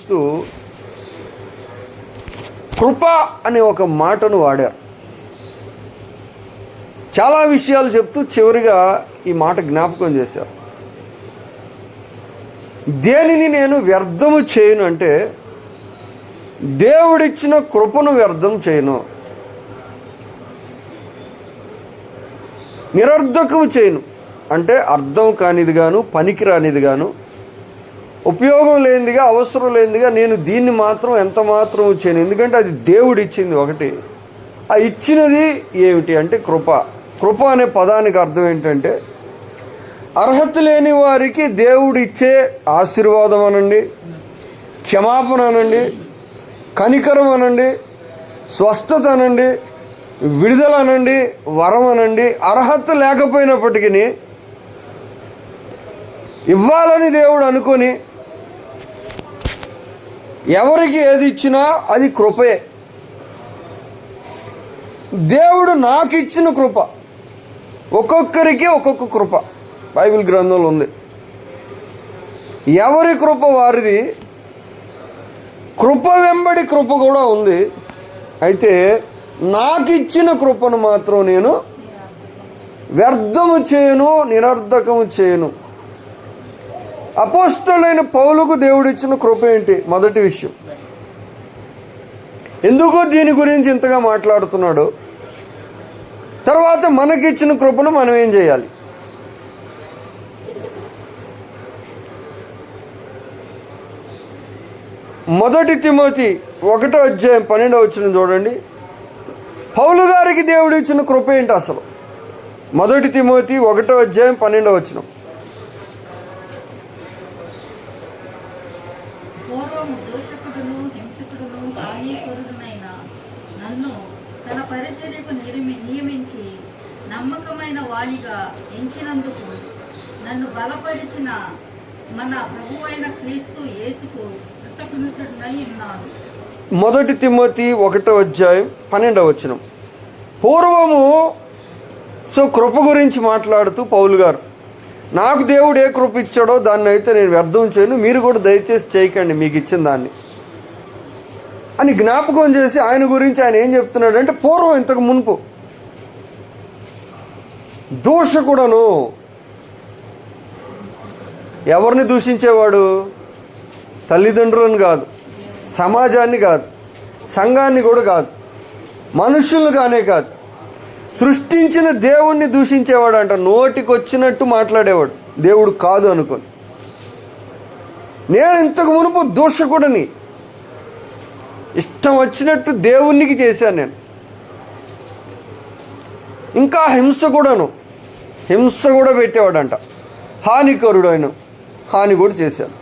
యేసుక్రీస్తు కృప అనే ఒక మాటను వాడారు. చాలా విషయాలు చెప్తూ చివరిగా ఈ మాట జ్ఞాపకం చేశారు. దేనిని నేను వ్యర్థము చేయను అంటే దేవుడిచ్చిన కృపను వ్యర్థం చేయను, నిరర్ధకం చేయను అంటే అర్థం కానిదిగాను, పనికిరానిదిగాను, ఉపయోగం లేనిదిగా, అవసరం లేనిదిగా నేను దీన్ని మాత్రం ఎంత మాత్రం చేయను. ఎందుకంటే అది దేవుడు ఇచ్చింది ఒకటి. ఆ ఇచ్చినది ఏమిటి అంటే కృప. కృప అనే పదానికి అర్థం ఏంటంటే అర్హత లేని వారికి దేవుడు ఇచ్చే ఆశీర్వాదం అనండి, క్షమాపణ అనండి, కనికరం అనండి, స్వస్థత అనండి, విడుదల అనండి, వరం అనండి. అర్హత లేకపోయినప్పటికీ ఇవ్వాలని దేవుడు అనుకొని ఎవరికి ఏది ఇచ్చినా అది కృపే. దేవుడు నాకు ఇచ్చిన కృప, ఒక్కొక్కరికి ఒక్కొక్క కృప బైబిల్ గ్రంథంలో ఉంది. ఎవరి కృప వారిది. కృప వెంబడి కృప కూడా ఉంది. అయితే నాకు ఇచ్చిన కృపను మాత్రం నేను వ్యర్థము చేయను, నిరర్ధకము చేయను. అపోస్తలుడైన పౌలుకు దేవుడిచ్చిన కృప ఏంటి? మొదటి విషయం. ఎందుకు దీని గురించి ఇంతగా మాట్లాడుతున్నాడు? తర్వాత మనకిచ్చిన కృపను మనం ఏం చేయాలి? మొదటి తిమోతి 1:12 చూడండి. పౌలు గారికి దేవుడు ఇచ్చిన కృప ఏంటి అసలు? మొదటి తిమోతి 1:12. పూర్వము దోషకుడును హింసకుడును హానికరుడునైన నన్ను తన పరిచర్యకు నియమించి నమ్మకమైన వాణిగా ఎంచినందుకు నన్ను బలపరిచిన మన ప్రభువైన క్రీస్తు యేసుకు కృతజ్ఞుడనై ఉన్నాను. మొదటి తిమోతి 1:12. పూర్వము కృప గురించి మాట్లాడుతూ పౌలు గారు, నాకు దేవుడు ఏ కృప ఇచ్చాడో దాన్ని అయితే నేను వ్యర్థం చేయను, మీరు కూడా దయచేసి చేయకండి మీకు ఇచ్చిన దాన్ని అని జ్ఞాపకం చేసి ఆయన గురించి ఆయన ఏం చెప్తున్నాడు అంటే, పూర్వం ఇంతకు మునుపు దూషకుడను. ఎవరిని దూషించేవాడు? తల్లిదండ్రులను కాదు, సమాజాన్ని కాదు, సంఘాన్ని కూడా కాదు, మనుషులను కానే కాదు, సృష్టించిన దేవుణ్ణి దూషించేవాడు అంట. నోటికి వచ్చినట్టు మాట్లాడేవాడు, దేవుడు కాదు అనుకోని. నేను ఇంతకు మునుపు దూషకుడని, ఇష్టం వచ్చినట్టు దేవునికి చేశాను నేను. ఇంకా హింస కూడా పెట్టేవాడంట. హానికరుడు ఆయన, హాని కూడా చేశాను.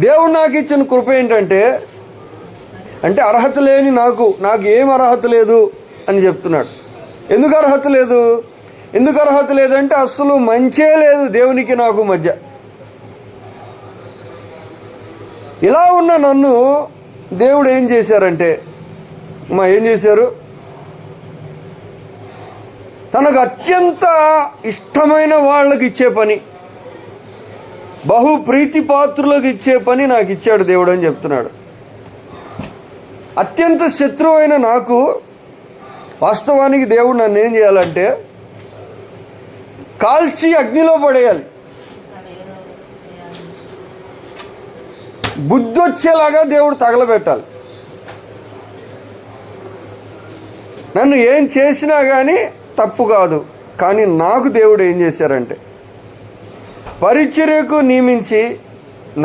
దేవుడు నాకు ఇచ్చిన కృప ఏంటంటే అర్హత లేని నాకు ఏం అర్హత లేదు అని చెప్తున్నాడు. ఎందుకు అర్హత లేదు? ఎందుకు అర్హత లేదంటే అసలు మంచే లేదు దేవునికి నాకు మధ్య. ఇలా ఉన్న నన్ను దేవుడు ఏం చేశారంటే, ఏం చేశారు? తనకు అత్యంత ఇష్టమైన వాళ్ళకి ఇచ్చే పని, బహు ప్రీతిపాత్రులకు ఇచ్చే పని నాకు ఇచ్చాడు దేవుడు అని చెప్తున్నాడు. అత్యంత శత్రువైన నాకు వాస్తవానికి దేవుడు నన్ను ఏం చేయాలంటే కాల్చి అగ్నిలో పడేయాలి, బుద్ధి వచ్చేలాగా దేవుడు తగలబెట్టాలి. నన్ను ఏం చేసినా కానీ తప్పు కాదు. కానీ నాకు దేవుడు ఏం చేశారంటే పరిచర్యకు నియమించి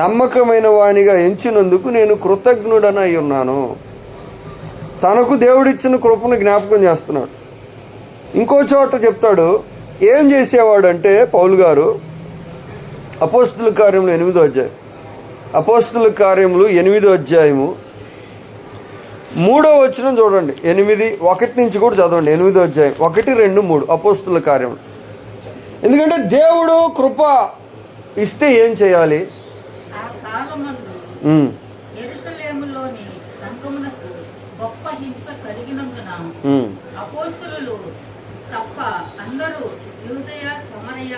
నమ్మకమైన వానిగా ఎంచినందుకు నేను కృతజ్ఞుడనై ఉన్నాను. తనకు దేవుడిచ్చిన కృపను జ్ఞాపకం చేస్తున్నాడు. ఇంకో చోట చెప్తాడు, ఏం చేసేవాడంటే పౌలు గారు అపోస్తలుల కార్యములు 8వ అధ్యాయం, అపోస్తలుల కార్యములు 8వ అధ్యాయము 3వ వచనం చూడండి. 8:1 నుంచి కూడా చదవండి. 8వ అధ్యాయం 1, 2, 3 అపోస్తలుల కార్యములు. ఎందుకంటే దేవుడు కృప ఇస్తే ఏం చేయాలి? ఆ కాలమందు యెరూషలేములోని సంఘమునకు గొప్ప హింస కలిగినందున అపోస్తలులు తప్ప అందరూ యూదయ సమరయ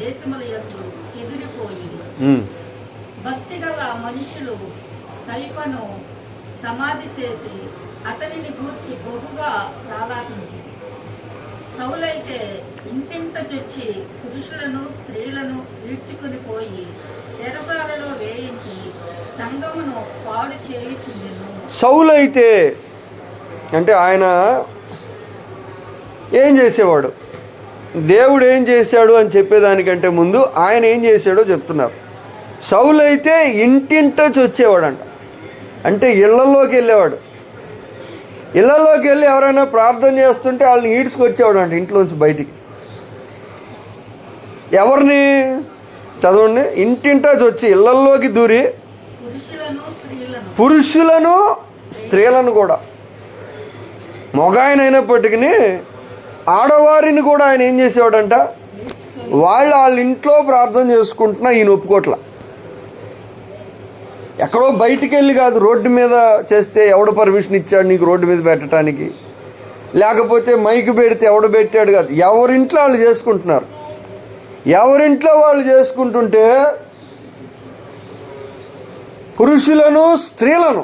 దేశముల యందు చెదిరిపోయి భక్తిగల మనుషులు సైపను సమాధి చేసి అతనిని గూర్చి బహుగా ప్రాలాపించింది. సౌలైతే ఇంటింట చొచ్చి పురుషులను స్త్రీలను ఈడ్చుకుని పోయి చెరసాలలో వేయించి సంఘమును పాడు చేయుచుండెను. సౌలైతే అంటే ఆయన ఏం చేసేవాడు, దేవుడు ఏం చేశాడు అని చెప్పేదానికంటే ముందు ఆయన ఏం చేశాడో చెప్తున్నారు. సౌలైతే ఇంటింటొచ్చి వచ్చేవాడంట, అంటే ఇళ్లలోకి వెళ్ళేవాడు. ఇళ్లలోకి వెళ్ళి ఎవరైనా ప్రార్థన చేస్తుంటే వాళ్ళని ఈడ్చుకొచ్చేవాడు అంట ఇంట్లోంచి బయటికి. ఎవరిని చదవండి, ఇంటింటొచ్చి వచ్చి ఇళ్లలోకి దూరి పురుషులను స్త్రీలను కూడా, మగాయన అయినప్పటికీ ఆడవారిని కూడా ఆయన ఏం చేసేవాడంట, వాళ్ళ ఇంట్లో ప్రార్థన చేసుకుంటున్నా ఈయన ఒప్పుకోట్ల. ఎక్కడో బయటికి వెళ్ళి కాదు, రోడ్డు మీద చేస్తే ఎవడు పర్మిషన్ ఇచ్చాడు నీకు రోడ్డు మీద పెట్టడానికి, లేకపోతే మైకు పెడితే ఎవడు పెట్టాడు కాదు, ఎవరింట్లో వాళ్ళు చేసుకుంటున్నారు. ఎవరింట్లో వాళ్ళు చేసుకుంటుంటే పురుషులను స్త్రీలను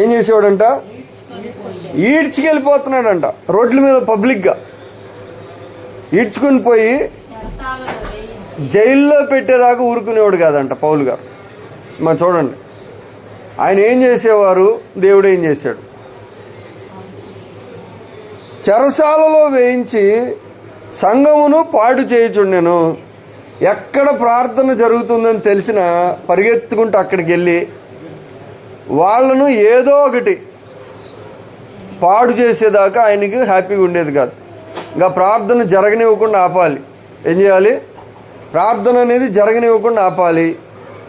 ఏం చేసేవాడంట, ఈడ్చుకెళ్ళిపోతున్నాడంట రోడ్ల మీద పబ్లిక్గా. ఈడ్చుకుని పోయి జైల్లో పెట్టేదాకా ఊరుకునేవాడు కాదంట పౌలు గారు. మనం చూడండి ఆయన ఏం చేసేవారు, దేవుడు ఏం చేశాడు. చెరసాలలో వేయించి సంఘమును పాడు చేయుచుండెను. ఎక్కడ ప్రార్థన జరుగుతుందని తెలిసిన పరిగెత్తుకుంటూ అక్కడికి వెళ్ళి వాళ్ళను ఏదో ఒకటి పాడు చేసేదాకా ఆయనకి హ్యాపీగా ఉండేది కాదు. ఇంకా ప్రార్థన జరగనివ్వకుండా ఆపాలి. ఏం చేయాలి, ప్రార్థన అనేది జరగనివ్వకుండా ఆపాలి,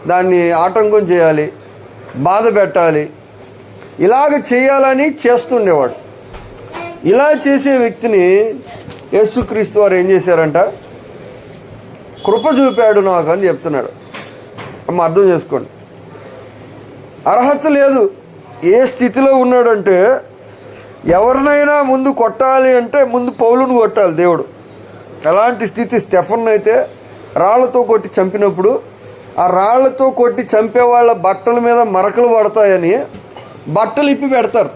దాన్ని ఆటంకం చేయాలి, బాధ పెట్టాలి, ఇలాగ చేయాలని చేస్తుండేవాడు. ఇలా చేసే వ్యక్తిని యేసుక్రీస్తు వారు ఏం చేశారంట, కృప చూపాడు నాకు అని చెప్తున్నాడు. అమ్మ అర్థం చేసుకోండి, అర్హత లేదు. ఏ స్థితిలో ఉన్నాడంటే ఎవరినైనా ముందు కొట్టాలి అంటే ముందు పౌలును కొట్టాలి దేవుడు. ఎలాంటి స్థితి, స్టెఫన్ అయితే రాళ్లతో కొట్టి చంపినప్పుడు ఆ రాళ్లతో కొట్టి చంపే వాళ్ళ బట్టల మీద మరకలు పడతాయని బట్టలు ఇప్పి పెడతారు.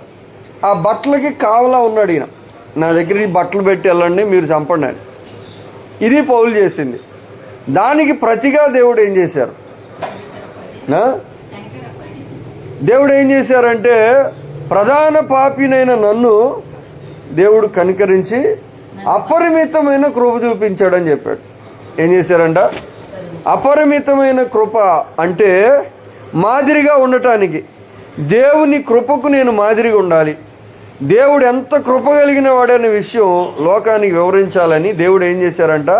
ఆ బట్టలకి కావలా ఉన్నాడు ఈయన, నా దగ్గర ఈ బట్టలు పెట్టి వెళ్ళండి మీరు చంపండి అని. ఇది పౌలు చేసింది. దానికి ప్రతిగా దేవుడు ఏం చేశారు, దేవుడు ఏం చేశారంటే ప్రధాన పాపినైన నన్ను దేవుడు కనికరించి అపరిమితమైన కృప చూపించాడని చెప్పాడు. ఏం చేశారంట, అపరిమితమైన కృప అంటే మాదిరిగా ఉండటానికి. దేవుని కృపకు నేను మాదిరిగా ఉండాలి, దేవుడు ఎంత కృప కలిగిన వాడనే విషయం లోకానికి వివరించాలని దేవుడు ఏం చేశారంట,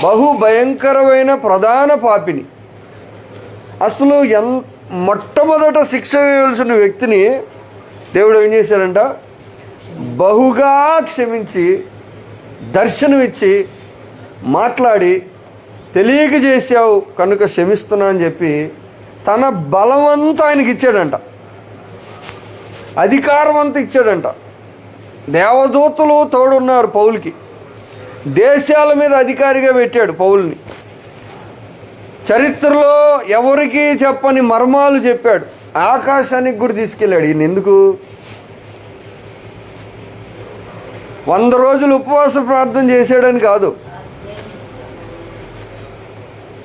బహు భయంకరమైన ప్రధాన పాపిని, అసలు మొట్టమొదట శిక్ష వేయవలసిన వ్యక్తిని దేవుడు ఏం చేశాడంట, బహుగా క్షమించి దర్శనమిచ్చి మాట్లాడి తెలియక చేసావు కనుక క్షమిస్తున్నా అని చెప్పి తన బలమంతా ఆయనకి ఇచ్చాడంట, అధికారం అంతా ఇచ్చాడంట. దేవదూతలు తోడున్నారు పౌలుకి, దేశాల మీద అధికారిగా పెట్టాడు పౌలుని. చరిత్రలో ఎవరికి చెప్పని మర్మాలు చెప్పాడు, ఆకాశానికి కూడా తీసుకెళ్ళాడు. ఈయన ఎందుకు 100 రోజులు ఉపవాస ప్రార్థన చేసాడని కాదు,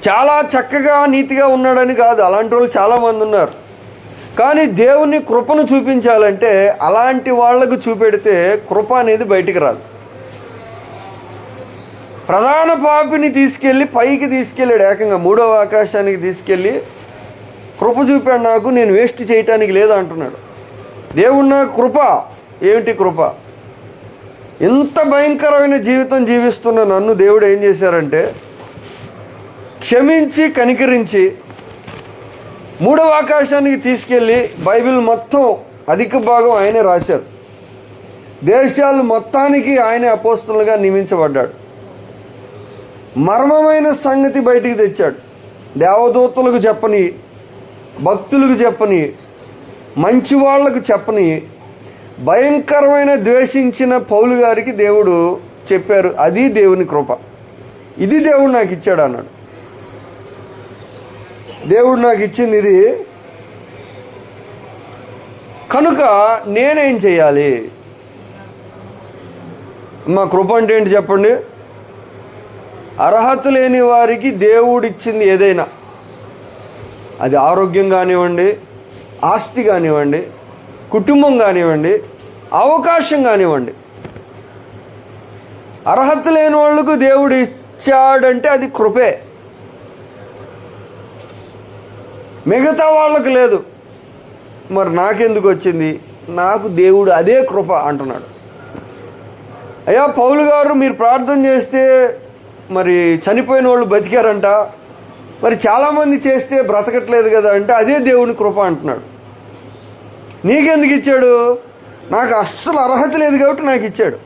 చాలా చక్కగా నీతిగా ఉన్నాడని కాదు. అలాంటి వాళ్ళు చాలామంది ఉన్నారు. కానీ దేవుని కృపను చూపించాలంటే అలాంటి వాళ్లకు చూపెడితే కృప అనేది బయటికి రాదు. ప్రధాన పాపిని తీసుకెళ్ళి పైకి తీసుకెళ్ళాడు, ఏకంగా 3వ ఆకాశానికి తీసుకెళ్ళి కృప చూపాడు. నాకు నేను వేస్ట్ చేయటానికి లేదు అంటున్నాడు దేవుడు. నా కృప ఏమిటి కృప? ఇంత భయంకరమైన జీవితం జీవిస్తున్న నన్ను దేవుడు ఏం చేశారంటే క్షమించి కనికరించి 3వ ఆకాశానికి తీసుకెళ్ళి బైబిల్ మొత్తం అధిక భాగం ఆయనే రాశారు. దేశాలు మొత్తానికి ఆయనే అపోస్తలుగా నియమించబడ్డాడు. మర్మమైన సంగతి బయటికి తెచ్చాడు. దేవదూతలకు చెప్పని, భక్తులకు చెప్పని, మంచి వాళ్లకు చెప్పని, భయంకరమైన ద్వేషించిన పౌలు గారికి దేవుడు చెప్పారు. అది దేవుని కృప, ఇది దేవుడు నాకు ఇచ్చాడు అన్నాడు. దేవుడు నాకు ఇచ్చింది ఇది, కనుక నేనేం చేయాలి? మా కృప అంటే ఏంటి చెప్పండి? అర్హత లేని వారికి దేవుడిచ్చింది ఏదైనా, అది ఆరోగ్యం కానివ్వండి, ఆస్తి కానివ్వండి, కుటుంబం కానివ్వండి, అవకాశం కానివ్వండి, అర్హత లేని వాళ్ళకు దేవుడు ఇచ్చాడంటే అది కృపే. మిగతా వాళ్ళకు లేదు. మరి నాకెందుకు వచ్చింది? నాకు దేవుడు అదే కృప అంటున్నాడు. అయ్యా పౌలు గారు, మీరు ప్రార్థన చేస్తే మరి చనిపోయిన వాళ్ళు బతికారంట, మరి చాలామంది చేస్తే బ్రతకట్లేదు కదా అంటే అదే దేవుని కృప అంటున్నాడు. నీకెందుకు ఇచ్చాడు? నాకు అస్సలు అర్హత లేదు కాబట్టి నాకు ఇచ్చాడు.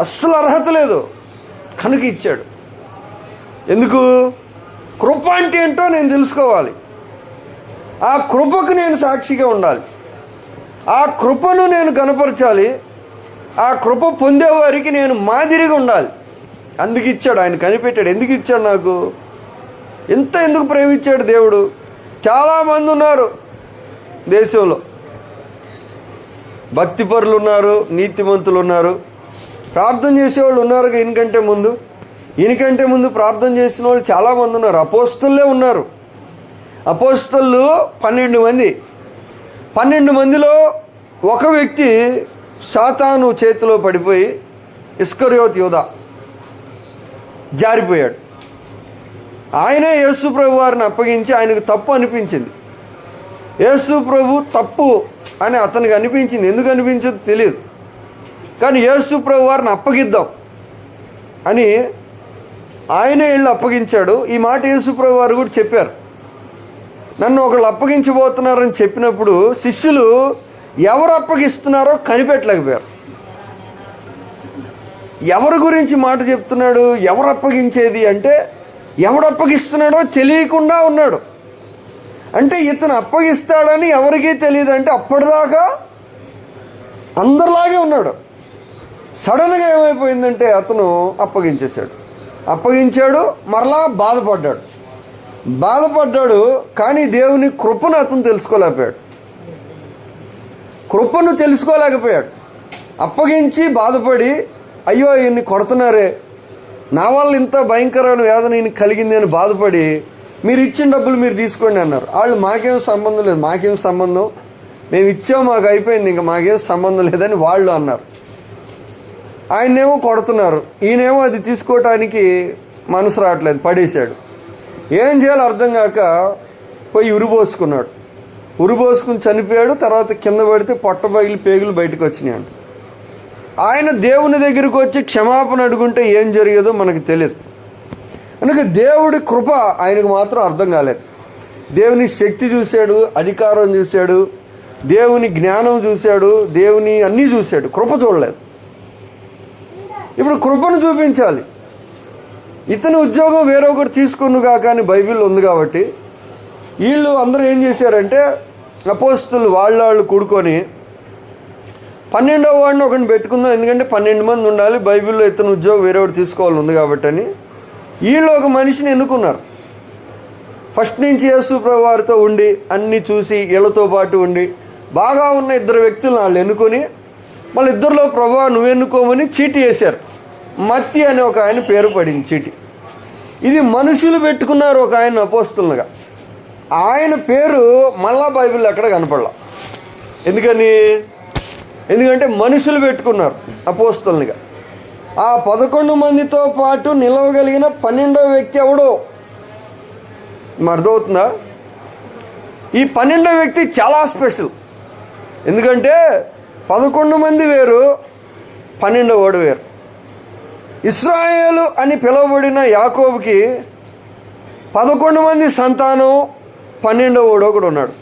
అస్సలు అర్హత లేదు కనుక ఇచ్చాడు. ఎందుకు? కృప అంటే ఏంటో నేను తెలుసుకోవాలి. ఆ కృపకు నేను సాక్షిగా ఉండాలి. ఆ కృపను నేను కనపరచాలి. ఆ కృప పొందేవారికి నేను మాదిరిగా ఉండాలి. అందుకు ఇచ్చాడు, ఆయన కనిపెట్టాడు. ఎందుకు ఇచ్చాడు నాకు? ఎందుకు ప్రేమించాడు దేవుడు? చాలామంది ఉన్నారు దేశంలో, భక్తిపరులు ఉన్నారు, నీతిమంతులు ఉన్నారు, ప్రార్థన చేసేవాళ్ళు ఉన్నారు. ఈయనకంటే ముందు ప్రార్థన చేసిన వాళ్ళు చాలామంది ఉన్నారు. అపోస్తలులే ఉన్నారు. అపోస్తలు 12 మంది. 12 మందిలో ఒక వ్యక్తి సాతాను చేతిలో పడిపోయి ఇస్కరియోతు యూదా జారిపోయాడు. ఆయనే యేసు ప్రభు వారిని అప్పగించి ఆయనకు తప్పు అనిపించింది. యేసు ప్రభు తప్పు అని అతనికి అనిపించింది. ఎందుకు అనిపించదో తెలియదు. కానీ యేసు ప్రభు వారిని అప్పగిద్దాం అని ఆయనే వెళ్ళి అప్పగించాడు. ఈ మాట యేసు ప్రభు వారు కూడా చెప్పారు. నన్ను ఒకళ్ళు అప్పగించబోతున్నారని చెప్పినప్పుడు శిష్యులు ఎవరు అప్పగిస్తున్నారో కనిపెట్టలేకపోయారు. ఎవరి గురించి మాట చెప్తున్నాడు? ఎవరు అప్పగించేది అంటే ఎవడు అప్పగిస్తున్నాడో తెలియకుండా ఉన్నాడు. అంటే ఇతను అప్పగిస్తాడని ఎవరికీ తెలియదు. అంటే అప్పటిదాకా అందరిలాగే ఉన్నాడు. సడన్గా ఏమైపోయిందంటే అతను అప్పగించాడు, మరలా బాధపడ్డాడు. కానీ దేవుని కృపను అతను తెలుసుకోలేకపోయాడు. అప్పగించి బాధపడి, అయ్యో ఈయన్ని కొడుతున్నారే, నా వల్ల ఇంత భయంకరమైన వేదన ఈయన కలిగింది అని బాధపడి, మీరు ఇచ్చిన డబ్బులు మీరు తీసుకోండి అన్నారు. వాళ్ళు మాకేం సంబంధం లేదు, మేము ఇచ్చాము, మాకు అయిపోయింది, ఇంకా మాకేం సంబంధం లేదని వాళ్ళు అన్నారు. ఆయన్నేమో కొడుతున్నారు, ఈయనేమో అది తీసుకోవటానికి మనసు రావట్లేదు, పడేశాడు. ఏం చేయాలో అర్థం కాక పోయి ఉరిపోసుకుని చనిపోయాడు. తర్వాత కింద పడితే పొట్ట పగిలి పేగులు బయటకు వచ్చినాయి అంట. ఆయన దేవుని దగ్గరికి వచ్చి క్షమాపణ అడుగుంటే ఏం జరిగేదో మనకు తెలియదు. కనుక దేవుడి కృప ఆయనకు మాత్రం అర్థం కాలేదు. దేవుని శక్తి చూశాడు, అధికారం చూశాడు, దేవుని జ్ఞానం చూశాడు, దేవుని అన్నీ చూశాడు, కృప చూడలేదు. ఇప్పుడు కృపను చూపించాలి. ఇతని ఉద్యోగం వేరొకటి తీసుకునుగా కానీ బైబిల్లో ఉంది కాబట్టి వీళ్ళు అందరూ ఏం చేశారంటే అపోస్తలు వాళ్ళు కూడుకొని 12వ వాడిని ఒకరిని పెట్టుకుందాం, ఎందుకంటే 12 మంది ఉండాలి, బైబిల్లో ఇతని ఉద్యోగం వేరొకటి తీసుకోవాలని ఉంది కాబట్టి అని వీళ్ళు ఒక మనిషిని ఎన్నుకున్నారు. ఫస్ట్ నుంచి యేసు ప్రభు వారితో ఉండి అన్నీ చూసి వీళ్ళతో పాటు ఉండి బాగా ఉన్న 2 వ్యక్తులను వాళ్ళు ఎన్నుకొని మళ్ళీ 2లో ప్రభువా నువ్వు ఎన్నుకోమని చీటీ వేశారు. మత్తి అనే ఒక ఆయన పేరు పడింది చీటీ. ఇది మనుషులు పెట్టుకున్నారు ఒక ఆయన అపోస్తలుగా. ఆయన పేరు మళ్ళా బైబిల్లో ఎక్కడ కనపడలా. ఎందుకంటే మనుషులు పెట్టుకున్నారు అపోస్తలుగా. ఆ 11 మందితో పాటు నిలవగలిగిన 12వ వ్యక్తి ఎవడో అర్థమవుతుందా? ఈ 12వ వ్యక్తి చాలా స్పెషల్. ఎందుకంటే 11 మంది వేరు, 12వ వాడు వేరు. ఇశ్రాయేలు అని పిలువబడిన యాకోబుకి 11 మంది సంతానం, 12వ వాడు ఒకడు ఉన్నాడు.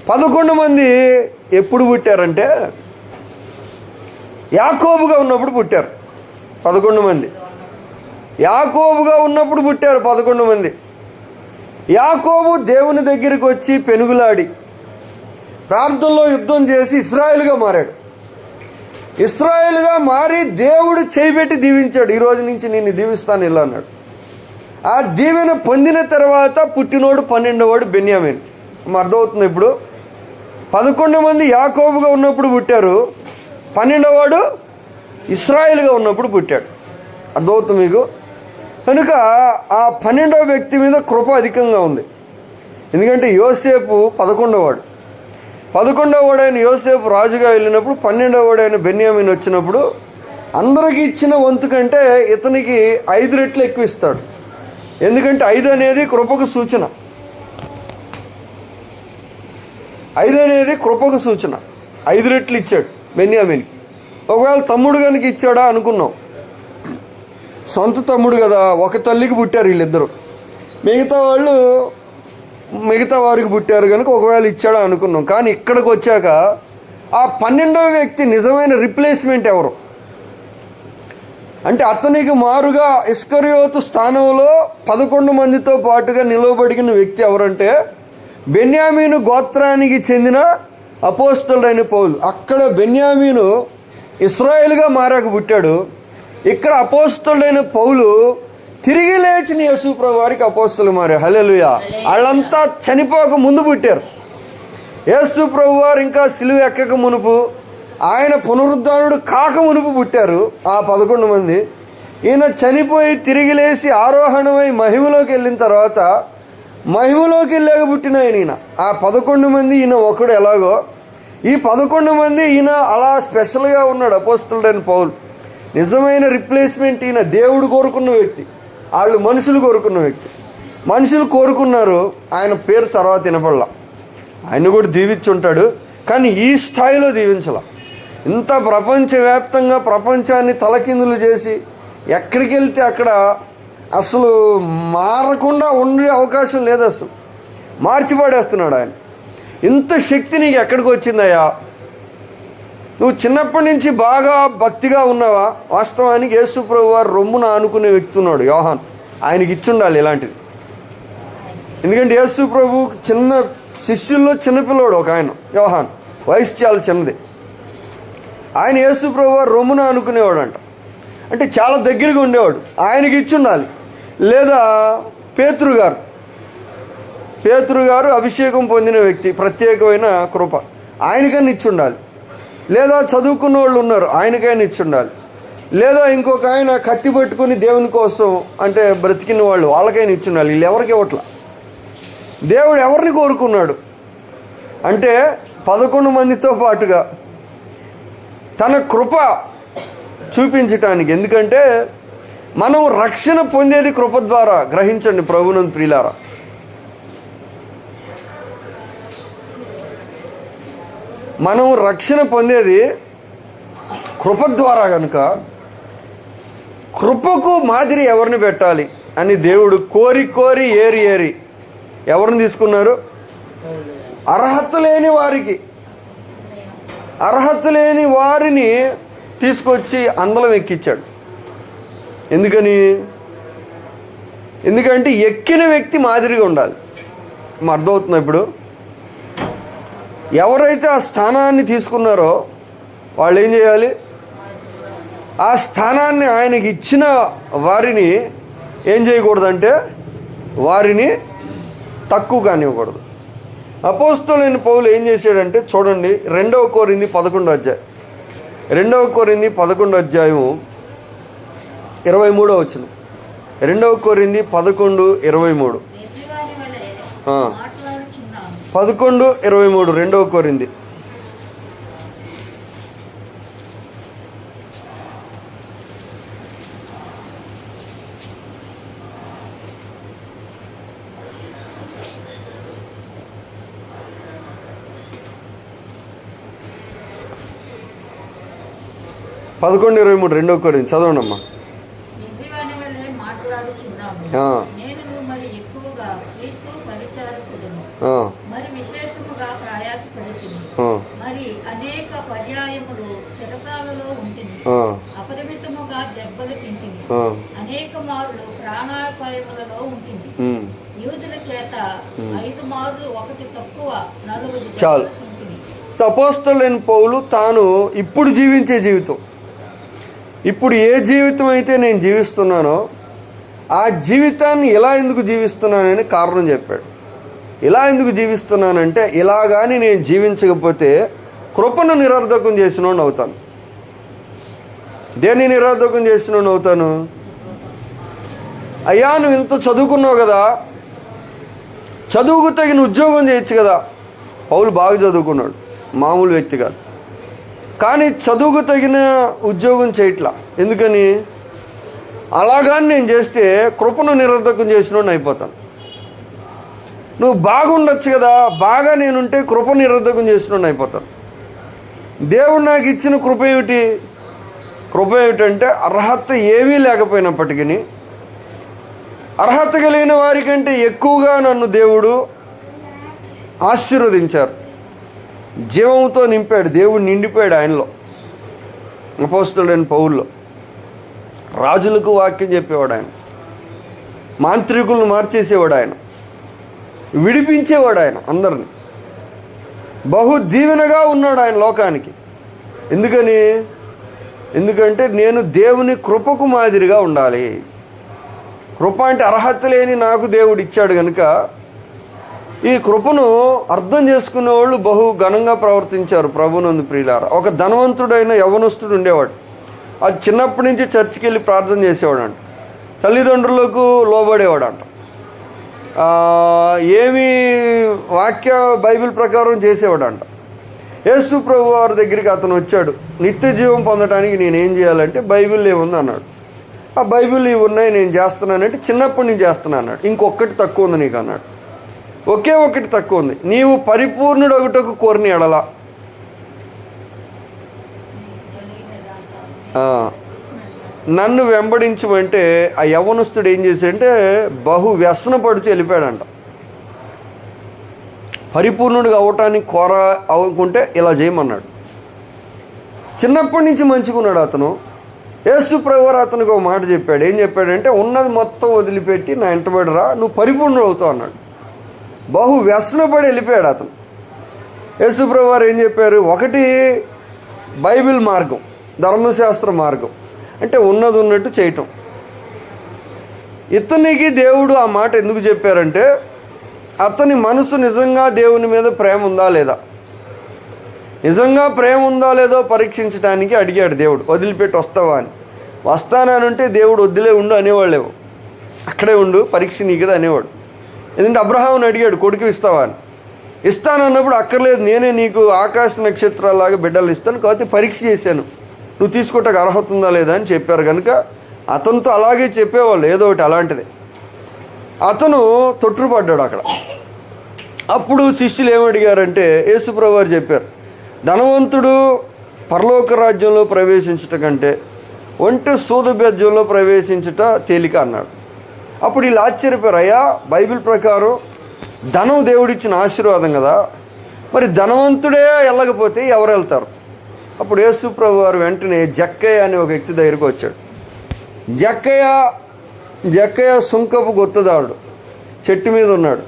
11 మంది ఎప్పుడు పుట్టారంటే యాకోబుగా ఉన్నప్పుడు పుట్టారు 11 మంది. యాకోబుగా ఉన్నప్పుడు పుట్టారు 11 మంది. యాకోబు దేవుని దగ్గరికి వచ్చి పెనుగులాడి ప్రార్థనలో యుద్ధం చేసి ఇశ్రాయేలుగా మారాడు. ఇశ్రాయేలుగా మారి దేవుడు చేయబెట్టి దీవించాడు. ఈ రోజు నుంచి నిన్ను దీవిస్తాను ఇలా అన్నాడు. ఆ దీవెన పొందిన తర్వాత పుట్టినోడు 12వాడు బెన్యామీన్. అర్థమవుతుంది. ఇప్పుడు 11 మంది యాకోబుగా ఉన్నప్పుడు పుట్టారు, 12వాడు ఇశ్రాయేలుగా ఉన్నప్పుడు పుట్టాడు. అర్థమవుతుంది మీకు? కనుక ఆ 12వ వ్యక్తి మీద కృప అధికంగా ఉంది. ఎందుకంటే యోసేపు 11వాడు. 11వాడైన యోసేపు రాజుగా వెళ్ళినప్పుడు 12వాడైన బెన్యామీన్ వచ్చినప్పుడు అందరికి ఇచ్చిన వంతు కంటే ఇతనికి 5 రెట్లు ఎక్కువ ఇస్తాడు. ఎందుకంటే 5 అనేది కృపకు సూచన. 5 అనేది కృపకు సూచన. 5 రెట్లు ఇచ్చాడు బెన్యామీన్కి. ఒకవేళ తమ్ముడు కనుక ఇచ్చాడా అనుకున్నాం, సొంత తమ్ముడు కదా, ఒక తల్లికి పుట్టారు వీళ్ళిద్దరు, మిగతా వారికి పుట్టారు కనుక ఒకవేళ ఇచ్చాడా అనుకున్నాం. కానీ ఇక్కడికి వచ్చాక ఆ 12వ వ్యక్తి నిజమైన రిప్లేస్మెంట్ ఎవరు అంటే అతనికి మారుగా ఇస్కరియోతు స్థానంలో 11 మందితో పాటుగా నిలవబడిన వ్యక్తి ఎవరంటే బెన్యామీను గోత్రానికి చెందిన అపోస్తలుడైన పౌలు. అక్కడ బెన్యామీను ఇశ్రాయేలుగా మారాక పుట్టాడు. ఇక్కడ అపోస్తలుడైన పౌలు తిరిగి లేచిన యేసు ప్రభు వారికి అపోస్తలు మారారు. హల్లెలూయా. వాళ్ళంతా చనిపోక ముందు పుట్టారు. యేసు ప్రభు వారు ఇంకా సిలువ ఎక్కక మునుపు, ఆయన పునరుద్ధానుడు కాక మునుపు పుట్టారు ఆ 11 మంది. ఈయన చనిపోయి తిరిగి లేచి ఆరోహణమై మహిమలోకి వెళ్ళిన తర్వాత మహిమలోకి వెళ్ళాక పుట్టిన ఈయన. ఆ 11 మంది ఈయన ఒకడు ఎలాగో, ఈ 11 మంది ఈయన అలా స్పెషల్గా ఉన్నాడు. అపోస్తలుడైన పౌలు నిజమైన రిప్లేస్మెంట్. ఈయన దేవుడు కోరుకున్న వ్యక్తి, వాళ్ళు మనుషులు కోరుకున్న వ్యక్తి. మనుషులు కోరుకున్నారు, ఆయన పేరు తర్వాత వినపడలా. ఆయన కూడా దీవించుంటాడు, కానీ ఈ స్థాయిలో దీవించాల. ఇంత ప్రపంచవ్యాప్తంగా ప్రపంచాన్ని తలకిందులు చేసి ఎక్కడికి వెళ్తే అక్కడ అసలు మారకుండా ఉండే అవకాశం లేదు. అసలు మార్చిపడేస్తున్నాడు ఆయన. ఇంత శక్తి నీకు ఎక్కడికి వచ్చిందయ్యా? నువ్వు చిన్నప్పటి నుంచి బాగా భక్తిగా ఉన్నావా? వాస్తవానికి యేసు ప్రభు వారు రొమ్మున ఆనుకునే వ్యక్తి ఉన్నాడు యోహాన్. ఆయనకి ఇచ్చుండాలి ఇలాంటిది. ఎందుకంటే యేసు ప్రభు చిన్న శిష్యుల్లో చిన్నపిల్లోడు ఒక ఆయన యోహాన్, వయసు చాలా చిన్నది. ఆయన యేసు ప్రభు వారు రొమ్మున ఆనుకునేవాడు అంట. అంటే చాలా దగ్గరగా ఉండేవాడు. ఆయనకి ఇచ్చుండాలి. లేదా పేతురు గారు అభిషేకం పొందిన వ్యక్తి, ప్రత్యేకమైన కృప, ఆయనకైనా ఇచ్చుండాలి. లేదా చదువుకున్న వాళ్ళు ఉన్నారు, ఆయనకైనా ఇచ్చుండాలి. లేదా ఇంకొక ఆయన కత్తి పట్టుకుని దేవుని కోసం అంటే బ్రతికిన వాళ్ళు, వాళ్ళకైనా ఇచ్చుండాలి. వీళ్ళు ఎవరికి ఇవ్వట్లా. దేవుడు ఎవరిని కోరుకున్నాడు అంటే 11 మందితో పాటుగా తన కృప చూపించటానికి. ఎందుకంటే మనం రక్షణ పొందేది కృప ద్వారా. గ్రహించండి ప్రభునందు ప్రియులారా. మనం రక్షణ పొందేది కృప ద్వారా కనుక కృపకు మాదిరి ఎవరిని పెట్టాలి అని దేవుడు కోరి ఏరి ఎవరిని తీసుకున్నారు? అర్హత లేని వారిని తీసుకొచ్చి అందలం ఎక్కించాడు. ఎందుకంటే ఎక్కిన వ్యక్తి మాదిరిగా ఉండాలి. అర్థమవుతుంది ఇప్పుడు? ఎవరైతే ఆ స్థానాన్ని తీసుకున్నారో వాళ్ళు ఏం చేయాలి? ఆ స్థానాన్ని ఆయనకి ఇచ్చిన వారిని ఏం చేయకూడదంటే వారిని తక్కువ కానివ్వకూడదు. అపోస్తలుడైన పౌలు ఏం చేశాడంటే చూడండి, 2 కొరింథీ 11 అధ్యాయం, 2 కొరింథీ 11 అధ్యాయం 23వ వచనం. 2 కొరింథీ 11:23. 11:23 2 కొరింథీ. పదకొండు 23 2 కొరింథీ చదవండి అమ్మా. మరి విశేషముగా ప్రయాసపడుతుంది. మరి అనేక పర్యాయములు చెరసాలలో ఉంటుంది. అపరిమితముగా దెబ్బలు తింటుంది. అనేక మారులు ప్రాణాపాయములలో ఉంటుంది. యూదుల చేత 5 మార్లు ఒకటి తక్కువ 40 చాలు. అపోస్తలుడైన పౌలు తాను ఇప్పుడు జీవించే జీవితం, ఇప్పుడు ఏ జీవితం అయితే నేను జీవిస్తున్నానో ఆ జీవితాన్ని ఇలా ఎందుకు జీవిస్తున్నానని కారణం చెప్పాడు. ఇలా ఎందుకు జీవిస్తున్నానంటే, ఇలా కానీ నేను జీవించకపోతే కృపను నిరర్ధకం చేసినోడు అవుతాను. దేన్ని నిరర్ధకం చేసినోడు అవుతాను? అయ్యా నువ్వు ఇంత చదువుకున్నావు కదా, చదువుకు తగిన ఉద్యోగం చేయొచ్చు కదా. పౌలు బాగా చదువుకున్నాడు, మామూలు వ్యక్తి కాదు. కానీ చదువుకు తగిన ఉద్యోగం చేయట్లా. ఎందుకని? అలాగాని నేను చేస్తే కృపను నిరర్ధకం చేసినోడిని అయిపోతాను. నువ్వు బాగుండొచ్చు కదా, బాగా నేనుంటే కృప నిరర్ధకం చేసినోడిని అయిపోతాను. దేవుడు నాకు ఇచ్చిన కృప ఏమిటి? కృప ఏమిటంటే అర్హత ఏమీ లేకపోయినప్పటికీ అర్హత కలిగిన వారికంటే ఎక్కువగా నన్ను దేవుడు ఆశీర్వదించారు. జీవంతో నింపాడు, దేవుడు నిండిపోయాడు ఆయనలో, అపోస్తలుడైన పౌల్లో. రాజులకు వాక్యం చెప్పేవాడు ఆయన, మాంత్రికులను మార్చేసేవాడు ఆయన, విడిపించేవాడు ఆయన అందరిని. బహు దీవెనగా ఉన్నాడు ఆయన లోకానికి. ఎందుకంటే నేను దేవుని కృపకు మాదిరిగా ఉండాలి. కృప అంటే అర్హత లేని నాకు దేవుడు ఇచ్చాడు కనుక ఈ కృపను అర్థం చేసుకునే వాళ్ళు బహు ఘనంగా ప్రవర్తించారు ప్రభునందు ప్రియులారా. ఒక ధనవంతుడైన యవ్వనస్తుడు ఉండేవాడు. అది చిన్నప్పటి నుంచి చర్చికి వెళ్ళి ప్రార్థన చేసేవాడంట, తల్లిదండ్రులకు లోబడేవాడంట, ఏమి వాక్య బైబిల్ ప్రకారం చేసేవాడంట. యేసు ప్రభు వారి దగ్గరికి అతను వచ్చాడు. నిత్య జీవం పొందడానికి నేనేం చేయాలంటే బైబిల్ ఏముంది అన్నాడు. ఆ బైబిల్ ఇవి ఉన్నాయి, నేను చేస్తున్నానంటే చిన్నప్పటి నుంచి చేస్తున్నా అన్నాడు. ఇంకొకటి తక్కువ ఉంది నీకు అన్నాడు. ఒకే ఒకటి తక్కువ ఉంది, నీవు పరిపూర్ణుడు ఒకటకు కోరిన ఎడల నన్ను వెంబడించమంటే ఆ యవ్వనస్తుడు ఏం చేశాడంటే బహు వ్యసన పడుతూ వెళ్ళిపోయాడంట. పరిపూర్ణుడిగా అవటానికి అనుకుంటే ఇలా చేయమన్నాడు. చిన్నప్పటి నుంచి మంచిగున్నాడు అతను. యేసు ప్రభువారు అతనికి ఒక మాట చెప్పాడు. ఏం చెప్పాడంటే, ఉన్నది మొత్తం వదిలిపెట్టి నా వెంటబడి రా, నువ్వు పరిపూర్ణుడు అవుతావు అన్నాడు. బహు వ్యసనపడి వెళ్ళిపోయాడు అతను. యేసు ప్రభువారు ఏం చెప్పారు? ఒకటి బైబిల్ మార్గం, ధర్మశాస్త్ర మార్గం, అంటే ఉన్నది ఉన్నట్టు చేయటం. ఇతనికి దేవుడు ఆ మాట ఎందుకు చెప్పారంటే అతని మనసు నిజంగా దేవుని మీద ప్రేమ ఉందా లేదా, నిజంగా ప్రేమ ఉందా లేదో పరీక్షించడానికి అడిగాడు దేవుడు. వదిలిపెట్టి వస్తావా అని. వస్తానంటే దేవుడు వదిలే ఉండు అనేవాళ్ళేమో, అక్కడే ఉండు పరీక్ష నీ కదా అనేవాడు. ఎందుకంటే అబ్రహాముని అడిగాడు, కొడుకు ఇస్తావా అని. ఇస్తానన్నప్పుడు అక్కర్లేదు, నేనే నీకు ఆకాశ నక్షత్రాలాగా బిడ్డలు ఇస్తాను, కాబట్టి పరీక్ష చేశాను, నువ్వు తీసుకోవటానికి అర్హత ఉందా లేదా అని చెప్పారు కనుక అతనితో అలాగే చెప్పేవాళ్ళు ఏదో ఒకటి అలాంటిది. అతను తొట్టుపడ్డాడు అక్కడ. అప్పుడు శిష్యులు ఏమడిగారంటే యేసుప్రభు వారు చెప్పారు, ధనవంతుడు పరలోక రాజ్యంలో ప్రవేశించుట కంటే ఒంటె సూద బెజ్యంలో ప్రవేశించుట తేలిక అన్నాడు. అప్పుడు వీళ్ళు ఆశ్చర్యపోయారు. అయ్యా, బైబిల్ ప్రకారం ధనం దేవుడిచ్చిన ఆశీర్వాదం కదా, మరి ధనవంతుడే వెళ్ళకపోతే ఎవరు వెళ్తారు? అప్పుడు యేసుప్రభు వారు వెంటనే జక్కయ్య అనే ఒక వ్యక్తి దగ్గరికి వచ్చాడు. జక్కయ్య సుంకపు గుత్తదారుడు, చెట్టు మీద ఉన్నాడు.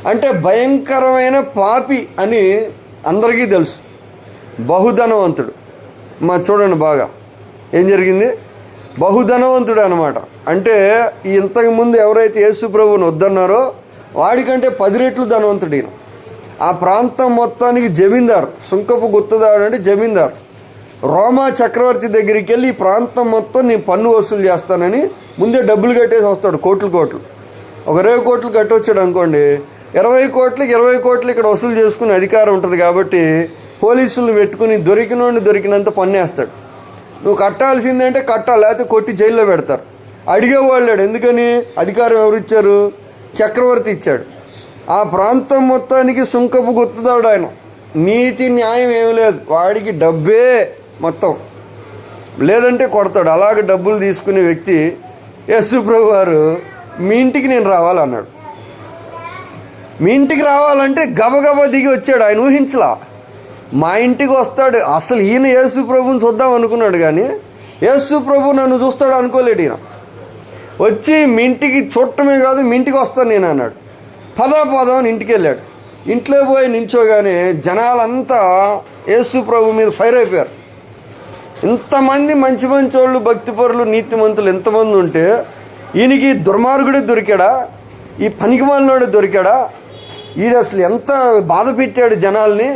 అంటే భయంకరమైన పాపి అని అందరికీ తెలుసు, బహుధనవంతుడు. చూడండి బాగా ఏం జరిగింది. బహుధనవంతుడు అనమాట. అంటే ఇంతకుముందు ఎవరైతే యేసు ప్రభువుని వద్దన్నారో వాడికంటే 10 రెట్లు ధనవంతుడు ఈయన. ఆ ప్రాంతం మొత్తానికి జమీందారు, సుంకపు గుత్తదారుడు అంటే జమీందారు. రోమా చక్రవర్తి దగ్గరికి వెళ్ళి ఈ ప్రాంతం మొత్తం నేను పన్ను వసూలు చేస్తానని ముందే డబ్బులు కట్టేసి వస్తాడు, కోట్లు. ఒక 20 కోట్లు కట్టొచ్చాడు అనుకోండి, 20 కోట్లు ఇక్కడ వసూలు చేసుకునే అధికారం ఉంటుంది. కాబట్టి పోలీసులను పెట్టుకుని దొరికినంత పన్నేస్తాడు. నువ్వు కట్టాల్సిందంటే కట్టాలి, లేకపోతే కొట్టి జైల్లో పెడతారు. అడిగేవాళ్ళు. ఎందుకని? అధికారం ఎవరిచ్చారు? చక్రవర్తి ఇచ్చాడు. ఆ ప్రాంతం మొత్తానికి సుంకపు గుత్తదాడు ఆయన. నీతి న్యాయం ఏమి లేదు, వాడికి డబ్బే మొత్తం, లేదంటే కొడతాడు. అలాగే డబ్బులు తీసుకునే వ్యక్తి యేసు ప్రభు వారు మీ ఇంటికి నేను రావాలన్నాడు. మీ ఇంటికి రావాలంటే గబగబా దిగి వచ్చాడు. ఆయన ఊహించలా మా ఇంటికి వస్తాడు. అసలు ఈయన యేసు ప్రభుని చూద్దాం అనుకున్నాడు, కానీ యేసు ప్రభు నన్ను చూస్తాడు అనుకోలేడు. ఈయన వచ్చి మీ ఇంటికి చూడటమే కాదు, మీ ఇంటికి వస్తాను నేను అన్నాడు. పదా అని ఇంటికి వెళ్ళాడు. ఇంట్లో పోయి నించోగానే జనాలంతా యేసు ప్రభు మీద ఫైర్ అయిపోయారు. ఇంతమంది మంచి మంచి వాళ్ళు, భక్తిపరులు, నీతిమంతులు ఎంతమంది ఉంటే ఈయనకి దుర్మార్గుడే దొరికాడా, ఈ పనికిమాలినోడే దొరికాడా, ఈయన అసలు ఎంత బాధ పెట్టాడు జనాల్ని,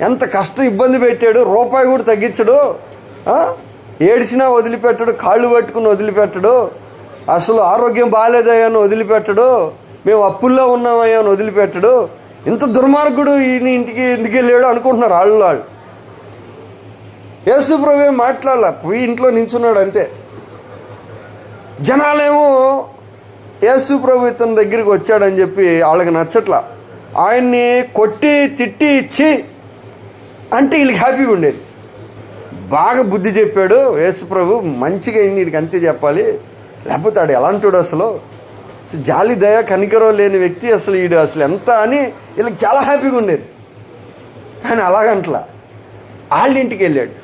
ఎంత ఇబ్బంది పెట్టాడు, రూపాయి కూడా తగ్గించడు, ఏడిచినా వదిలిపెట్టడు, కాళ్ళు పట్టుకుని వదిలిపెట్టడు, అసలు ఆరోగ్యం బాగాలేదయ్యా అని వదిలిపెట్టడు, మేము అప్పుల్లో ఉన్నామయ్యా అని వదిలిపెట్టడు, ఇంత దుర్మార్గుడు ఈయన ఇంటికి ఎందుకు వెళ్ళాడు అనుకుంటున్నారు వాళ్ళు. యేసు ప్రభు ఏం మాట్లాడాల, పోయి ఇంట్లో నించున్నాడు అంతే. జనాలేమో యేసు ప్రభు ఇతని దగ్గరికి వచ్చాడని చెప్పి వాళ్ళకి నచ్చట్లా, ఆయన్ని కొట్టి తిట్టి ఇచ్చి అంటే వీళ్ళకి హ్యాపీగా ఉండేది. బాగా బుద్ధి చెప్పాడు యేసు ప్రభు, మంచిగా అయింది, వీడికి అంతే చెప్పాలి, లేకపోతే ఆడు ఎలాంటివాడు, అసలు జాలి దయ కనికరం లేని వ్యక్తి, అసలు వీడు అసలు ఎంత అని వీళ్ళకి చాలా హ్యాపీగా ఉండేది. కానీ అలాగంట్లా వాళ్ళ ఇంటికి వెళ్ళాడు.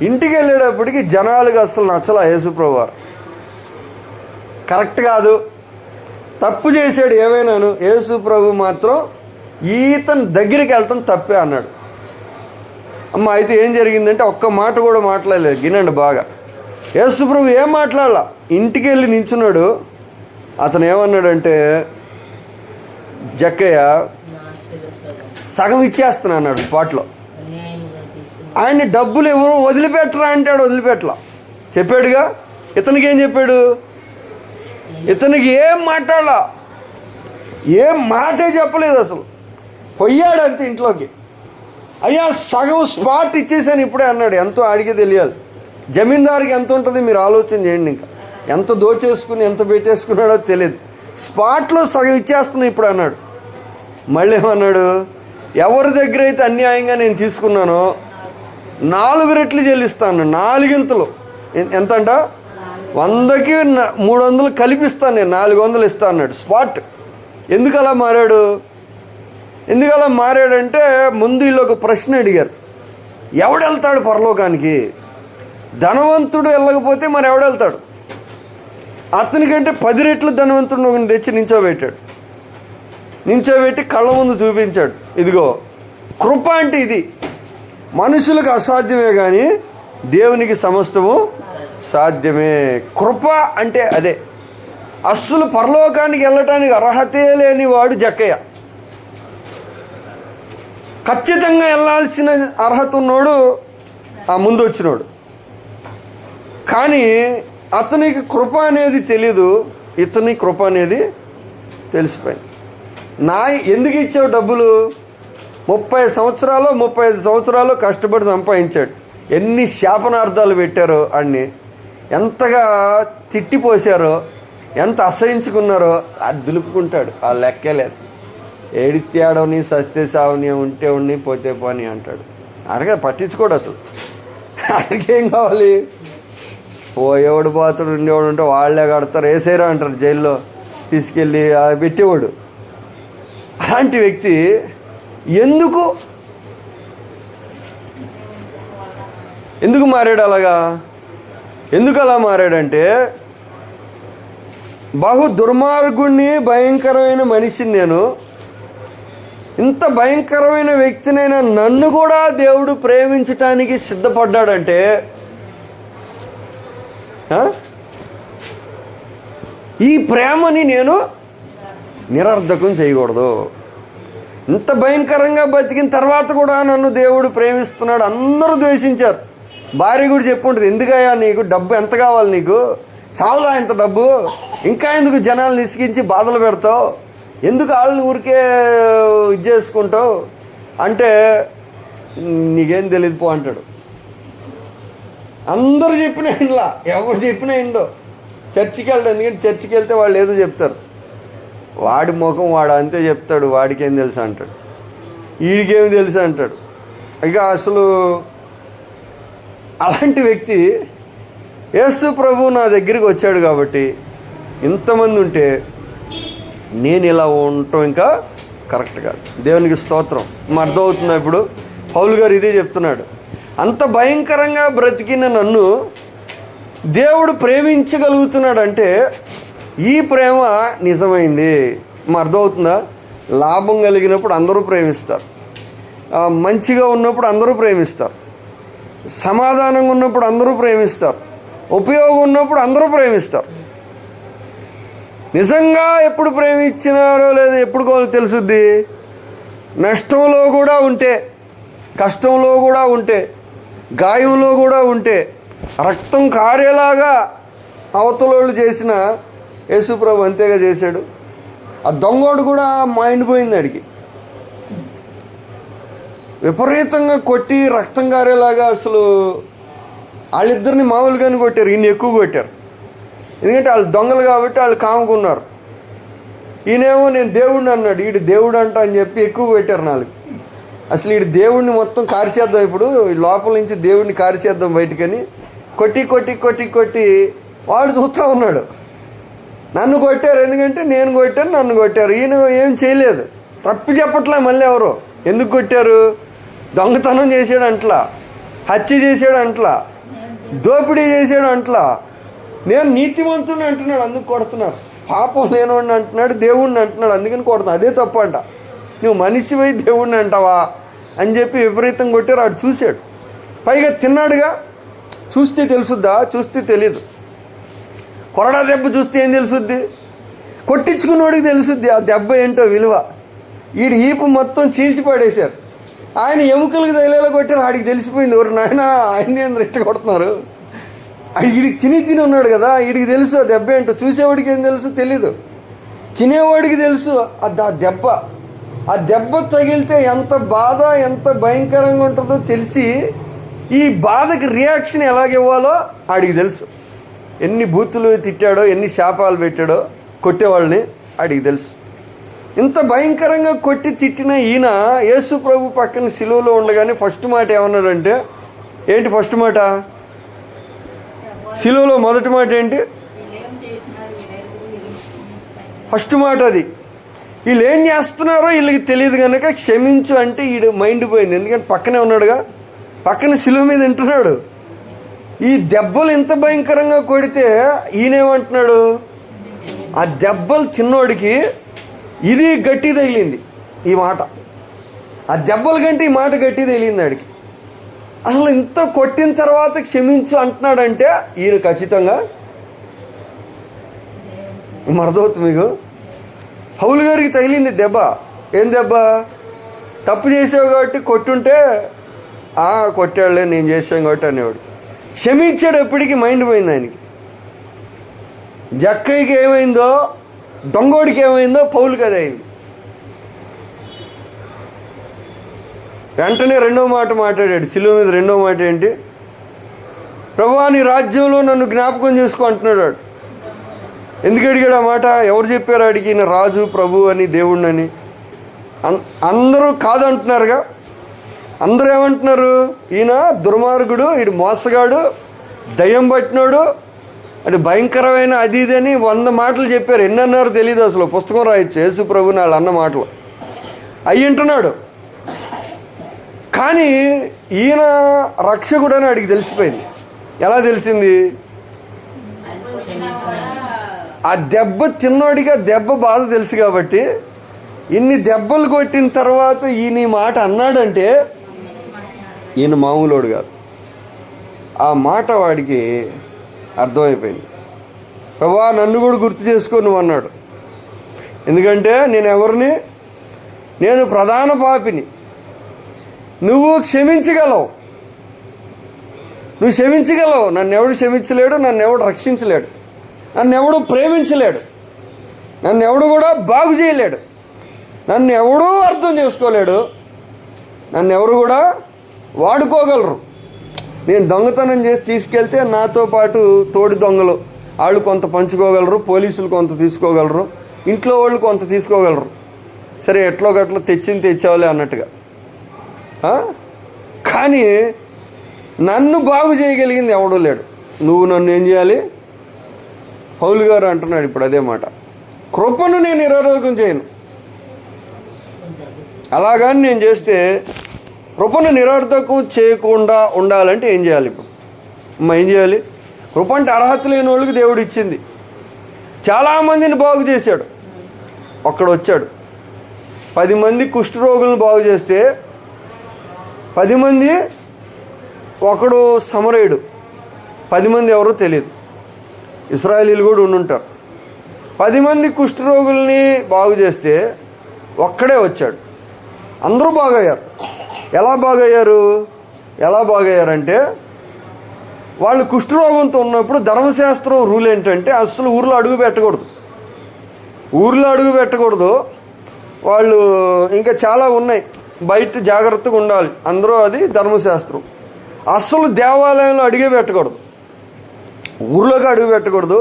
ఇంటికి వెళ్ళేటప్పటికి జనాలుగా అసలు నచ్చలా యేసు ప్రభు వారు. కరెక్ట్ కాదు, తప్పు చేశాడు ఏమైనాను, యేసు ప్రభు మాత్రం ఈతని దగ్గరికి వెళ్తాం తప్పే అన్నాడు. అమ్మ అయితే ఏం జరిగిందంటే ఒక్క మాట కూడా మాట్లాడలేదు, గినండి బాగా. యేసు ప్రభు ఏం మాట్లాడాల, ఇంటికి వెళ్ళి నించున్నాడు. అతను ఏమన్నాడంటే, జక్కయ్య సగం ఇచ్చేస్తున్నా అన్నాడు స్పాట్లో. ఆయన్ని డబ్బులు ఎవరు వదిలిపెట్టరా అంటాడు, వదిలిపెట్టలా. చెప్పాడుగా, ఇతనికి ఏం చెప్పాడు, ఇతనికి ఏం మాట్లాడాల, ఏం మాటే చెప్పలేదు, అసలు పోయాడు అంతే ఇంట్లోకి. అయ్యా సగం స్పాట్ ఇచ్చేసాను ఇప్పుడే అన్నాడు. ఎంతో ఆడికే తెలియాలి, జమీందారికి ఎంత ఉంటుంది మీరు ఆలోచన చేయండి. ఇంకా ఎంత దోచేసుకుని ఎంత పెట్టేసుకున్నాడో తెలియదు. స్పాట్లో సగం ఇచ్చేస్తున్నా ఇప్పుడు అన్నాడు. మళ్ళీ ఏమన్నాడు, ఎవరి దగ్గర అయితే అన్యాయంగా నేను తీసుకున్నానో 4 రెట్లు చెల్లిస్తాను, 4 ఎంతంట, 100కి 300 కలిపిస్తాను నేను, 400 ఇస్తాను అన్నాడు స్పాట్. ఎందుకు అలా మారాడంటే ముందు వీళ్ళు ఒక ప్రశ్న అడిగారు, ఎవడెళ్తాడు పరలోకానికి, ధనవంతుడు వెళ్ళకపోతే మరి ఎవడెళ్తాడు? అతనికంటే 10 రెట్లు ధనవంతుడు ఒకరిని తెచ్చి నించోబెట్టి కళ్ళ ముందు చూపించాడు, ఇదిగో కృప అంటే ఇది, మనుషులకు అసాధ్యమే కానీ దేవునికి సమస్తము సాధ్యమే. కృప అంటే అదే. అస్సలు పరలోకానికి వెళ్ళటానికి అర్హతే లేని వాడు జక్కయ్య, ఖచ్చితంగా వెళ్ళాల్సిన అర్హత ఉన్నోడు ఆ ముందు వచ్చినోడు. కానీ అతనికి కృప అనేది తెలీదు, ఇతని కృప అనేది తెలిసిపోయింది. ఎందుకు ఇచ్చావు డబ్బులు, 30 సంవత్సరాలు 35 సంవత్సరాలు కష్టపడి సంపాదించాడు, ఎన్ని శాపనార్థాలు పెట్టారో అన్ని, ఎంతగా తిట్టిపోసారో, ఎంత అసహించుకున్నారో అది దులుపుకుంటాడు, ఆ లెక్కే లేదు. ఏడిత్యాడవని సత్యసావని ఉంటే ఉండి పోతే పోని అంటాడు. అడగా పట్టించుకోడు అసలు. ఆయనకేం కావాలి, పోయేవాడు పోతాడు, ఉండేవాడు ఉంటే వాళ్ళే కడతారు, వేసేరా అంటారు జైల్లో తీసుకెళ్ళి పెట్టేవాడు. అలాంటి వ్యక్తి ఎందుకు మారాడు అలాగా? ఎందుకు అలా మారాడంటే, బహు దుర్మార్గుణ్ణి, భయంకరమైన మనిషిని నేను, ఇంత భయంకరమైన వ్యక్తినైనా నన్ను కూడా దేవుడు ప్రేమించటానికి సిద్ధపడ్డాడంటే ఈ ప్రేమని నేను నిరర్ధకం చేయకూడదు. ఇంత భయంకరంగా బతికిన తర్వాత కూడా నన్ను దేవుడు ప్రేమిస్తున్నాడు. అందరూ ద్వేషించారు. భార్య కూడా చెప్పుంటుంది, ఎందుకయ్యా నీకు డబ్బు ఎంత కావాలి, నీకు చాలదా ఇంత డబ్బు, ఇంకా ఎందుకు జనాలు నిసిగించి బాధలు పెడతావు, ఎందుకు వాళ్ళని ఊరికే ఇది చేసుకుంటావు అంటే, నీకేం తెలియదు పో అంటాడు. అందరూ చెప్పిన ఇంట్లో ఎవరు చెప్పినా ఇండో చర్చికి వెళ్ళడు. ఎందుకంటే చర్చికి వెళ్తే వాళ్ళు ఏదో చెప్తారు, వాడి ముఖం వాడు అంతే చెప్తాడు, వాడికేం తెలుసు అంటాడు, వీడికేమి తెలుసు అంటాడు. ఇక అసలు అలాంటి వ్యక్తి యేసు ప్రభు నా దగ్గరికి వచ్చాడు కాబట్టి ఇంతమంది ఉంటే నేను ఇలా ఉండటం ఇంకా కరెక్ట్ కాదు. దేవునికి స్తోత్రం. అర్థమవుతుందా? ఇప్పుడు పౌలు గారు ఇదే చెప్తున్నాడు, అంత భయంకరంగా బ్రతికిన నన్ను దేవుడు ప్రేమించగలుగుతున్నాడంటే ఈ ప్రేమ నిజమైంది. అర్థమవుతుందా? లాభం కలిగినప్పుడు అందరూ ప్రేమిస్తారు, మంచిగా ఉన్నప్పుడు అందరూ ప్రేమిస్తారు, సమాధానంగా ఉన్నప్పుడు అందరూ ప్రేమిస్తారు, ఉపయోగం ఉన్నప్పుడు అందరూ ప్రేమిస్తారు. నిజంగా ఎప్పుడు ప్రేమించినారో లేదో ఎప్పుడు తెలుసుద్ది? నష్టంలో కూడా ఉంటే, కష్టంలో కూడా ఉంటే, గాయంలో కూడా ఉంటే, రక్తం కారేలాగా అవతలోళ్ళు చేసిన యేసుప్రభు అంతేగా చేశాడు. ఆ దొంగోడు కూడా మైండ్ పోయింది అడిగి, విపరీతంగా కొట్టి రక్తం కారేలాగా. అసలు వాళ్ళిద్దరిని మామూలుగానే కొట్టారు, ఈయన ఎక్కువ కొట్టారు. ఎందుకంటే వాళ్ళు దొంగలు కాబట్టి వాళ్ళు కాముకున్నారు. ఈయనేమో నేను దేవుడిని అన్నాడు, వీడు దేవుడు అంట అని చెప్పి ఎక్కువ కొట్టారు నాలుగు. అసలు వీడు దేవుడిని మొత్తం కారిచేద్దాం, ఇప్పుడు లోపల నుంచి దేవుడిని కారిచేద్దాం బయటకని కొట్టి కొట్టి కొట్టి కొట్టి వాడు చూస్తూ ఉన్నాడు. నన్ను కొట్టారు, ఎందుకంటే నేను కొట్టాను, నన్ను కొట్టారు. ఈయన ఏం చేయలేదు, తప్పు చెప్పట్లే. మళ్ళీ ఎవరో ఎందుకు కొట్టారు? దొంగతనం చేసాడు అంట్లా, హత్య చేసాడు అంట్లా, దోపిడీ చేసాడు అంట్లా, నేను నీతివంతుడిని అంటున్నాడు, అందుకు కొడుతున్నారు. పాపం లేనివాడిని అంటున్నాడు, దేవుడిని అంటున్నాడు, అందుకని కొడుతున్నాడు. అదే తప్పు అంట. నువ్వు మనిషివై దేవుడిని అంటావా అని చెప్పి విపరీతం కొట్టారు. వాడు చూశాడు, పైగా తిన్నాడుగా. చూస్తే తెలుసుద్దా? చూస్తే తెలీదు. కొరడా దెబ్బ చూస్తే ఏం తెలుసుద్ది? కొట్టించుకున్నవాడికి తెలుసుద్ది ఆ దెబ్బ ఏంటో విలువ. వీడి ఈపు మొత్తం చీల్చి పడేశారు. ఆయన ఎముకలకు తగిలేలా కొట్టారు. ఆడికి తెలిసిపోయింది, ఎవరు నాయన ఆయన ఏం రెట్ట కొడుతున్నారు. వీడికి తిని ఉన్నాడు కదా, వీడికి తెలుసు ఆ దెబ్బ ఏంటో. చూసేవాడికి ఏం తెలుసు? తెలీదు. తినేవాడికి తెలుసు ఆ దెబ్బ తగిలితే ఎంత బాధ, ఎంత భయంకరంగా ఉంటుందో తెలిసి ఈ బాధకి రియాక్షన్ ఎలాగివ్వాలో ఆడికి తెలుసు. ఎన్ని బూతులు తిట్టాడో, ఎన్ని శాపాలు పెట్టాడో కొట్టేవాళ్ళని ఆడికి తెలుసు. ఇంత భయంకరంగా కొట్టి తిట్టిన ఈయన యేసు ప్రభు పక్కన సిలువలో ఉండగానే ఫస్ట్ మాట ఏమన్నాడంటే, ఏంటి ఫస్ట్ మాట? సిలువలో మొదటి మాట ఏంటి? ఫస్ట్ మాట అది. వీళ్ళు ఏం చేస్తున్నారో వీళ్ళకి తెలియదు కనుక క్షమించు అంటే వీడు మైండ్ పోయింది. ఎందుకంటే పక్కనే ఉన్నాడుగా, పక్కన సిలువ మీద వింటున్నాడు. ఈ దెబ్బలు ఇంత భయంకరంగా కొడితే ఈయనేమంటున్నాడు? ఆ దెబ్బలు తిన్నోడికి ఇది గట్టి తగిలింది ఈ మాట. ఆ దెబ్బల కంటే ఈ మాట గట్టి తగిలింది ఆడికి. అసలు ఇంత కొట్టిన తర్వాత క్షమించు అంటున్నాడంటే ఈయన ఖచ్చితంగా మరదవుతుంది. మీకు పౌలు గారికి తగిలింది దెబ్బ. ఏం దెబ్బ? తప్పు చేసావు కాబట్టి కొట్టుంటే కొట్టాడులే, నేను చేసాను కాబట్టి అనేవాడు. క్షమించాడు, ఎప్పటికీ మైండ్ పోయింది ఆయనకి. జక్కయ్యకి ఏమైందో, దొంగోడికి ఏమైందో పౌలుకి అది అయింది. వెంటనే రెండో మాట మాట్లాడాడు సిలువ మీద. రెండో మాట ఏంటి? ప్రభువా నీ రాజ్యంలో నన్ను జ్ఞాపకం చేసుకో అంటున్నాడు వాడు. ఎందుకు అడిగాడు ఆ మాట? ఎవరు చెప్పారు అడిగి? ఈయన రాజు, ప్రభు అని, దేవుణ్ణని. అందరూ కాదంటున్నారుగా. అందరూ ఏమంటున్నారు? ఈయన దుర్మార్గుడు, ఈడు మోసగాడు, దయ్యం పట్టినోడు, అది భయంకరమైన అది ఇది అని 100 మాటలు చెప్పారు. ఎన్ని అన్నారో తెలియదు. అసలు పుస్తకం రాయొచ్చు యేసు ప్రభు వాళ్ళు అన్న మాటలు అయ్యి వింటున్నాడు. కానీ ఈయన రక్షకుడు అని ఆడికి తెలిసిపోయింది. ఎలా తెలిసింది? ఆ దెబ్బ తిన్నోడిగా దెబ్బ బాధ తెలుసు కాబట్టి ఇన్ని దెబ్బలు కొట్టిన తర్వాత ఈయన ఈ మాట అన్నాడంటే ఈయన మామూలోడు కాదు. ఆ మాట వాడికి అర్థమైపోయింది. ప్రభువా నన్ను కూడా గుర్తు చేసుకో నువ్వు అన్నాడు. ఎందుకంటే నేను ఎవరిని? నేను ప్రధాన పాపిని. నువ్వు క్షమించగలవు, నువ్వు క్షమించగలవు. నన్ను ఎవడు క్షమించలేడు, నన్ను ఎవడు రక్షించలేడు, నన్ను ఎవడు ప్రేమించలేడు, నన్ను ఎవడు కూడా బాగు చేయలేడు, నన్ను ఎవడూ అర్థం చేసుకోలేడు, నన్ను ఎవరు కూడా వాడుకోగలరు. నేను దొంగతనం చేసి తీసుకెళ్తే నాతో పాటు తోడి దొంగలు వాళ్ళు కొంత పంచుకోగలరు, పోలీసులు కొంత తీసుకోగలరు, ఇంట్లో వాళ్ళు కొంత తీసుకోగలరు. సరే ఎట్లో గట్ల తెచ్చావులే అన్నట్టుగా. కానీ నన్ను బాగు చేయగలిగింది ఎవడూ లేడు. నువ్వు నన్ను ఏం చేయాలి? పౌలు గారు అంటున్నాడు ఇప్పుడు అదే మాట. కృపను నేను నిరోధకం చేయను. అలాగని నేను చేస్తే కృపను నిరర్థకం చేయకుండా ఉండాలంటే ఏం చేయాలి? ఇప్పుడు ఏం చేయాలి? కృప అంటే అర్హత లేని వాళ్ళకి దేవుడు ఇచ్చింది. చాలామందిని బాగు చేశాడు. ఒక్కడు వచ్చాడు, 10 మంది కుష్ఠరోగులను బాగు చేస్తే 10 మంది, ఒకడు సమరయుడు, 10 మంది ఎవరో తెలియదు, ఇశ్రాయేలీలు కూడా ఉండుంటారు. 10 మంది కుష్ఠరోగుల్ని బాగు చేస్తే ఒక్కడే వచ్చాడు. అందరూ బాగయ్యారు. ఎలా బాగయ్యారంటే వాళ్ళు కుష్ఠరోగంతో ఉన్నప్పుడు ధర్మశాస్త్రం రూల్ ఏంటంటే అసలు ఊర్లో అడుగు పెట్టకూడదు. వాళ్ళు ఇంకా చాలా ఉన్నాయి, బయట జాగ్రత్తగా ఉండాలి అందరూ, అది ధర్మశాస్త్రం. అస్సలు దేవాలయంలో అడుగే పెట్టకూడదు, ఊర్లోకి అడుగు పెట్టకూడదు.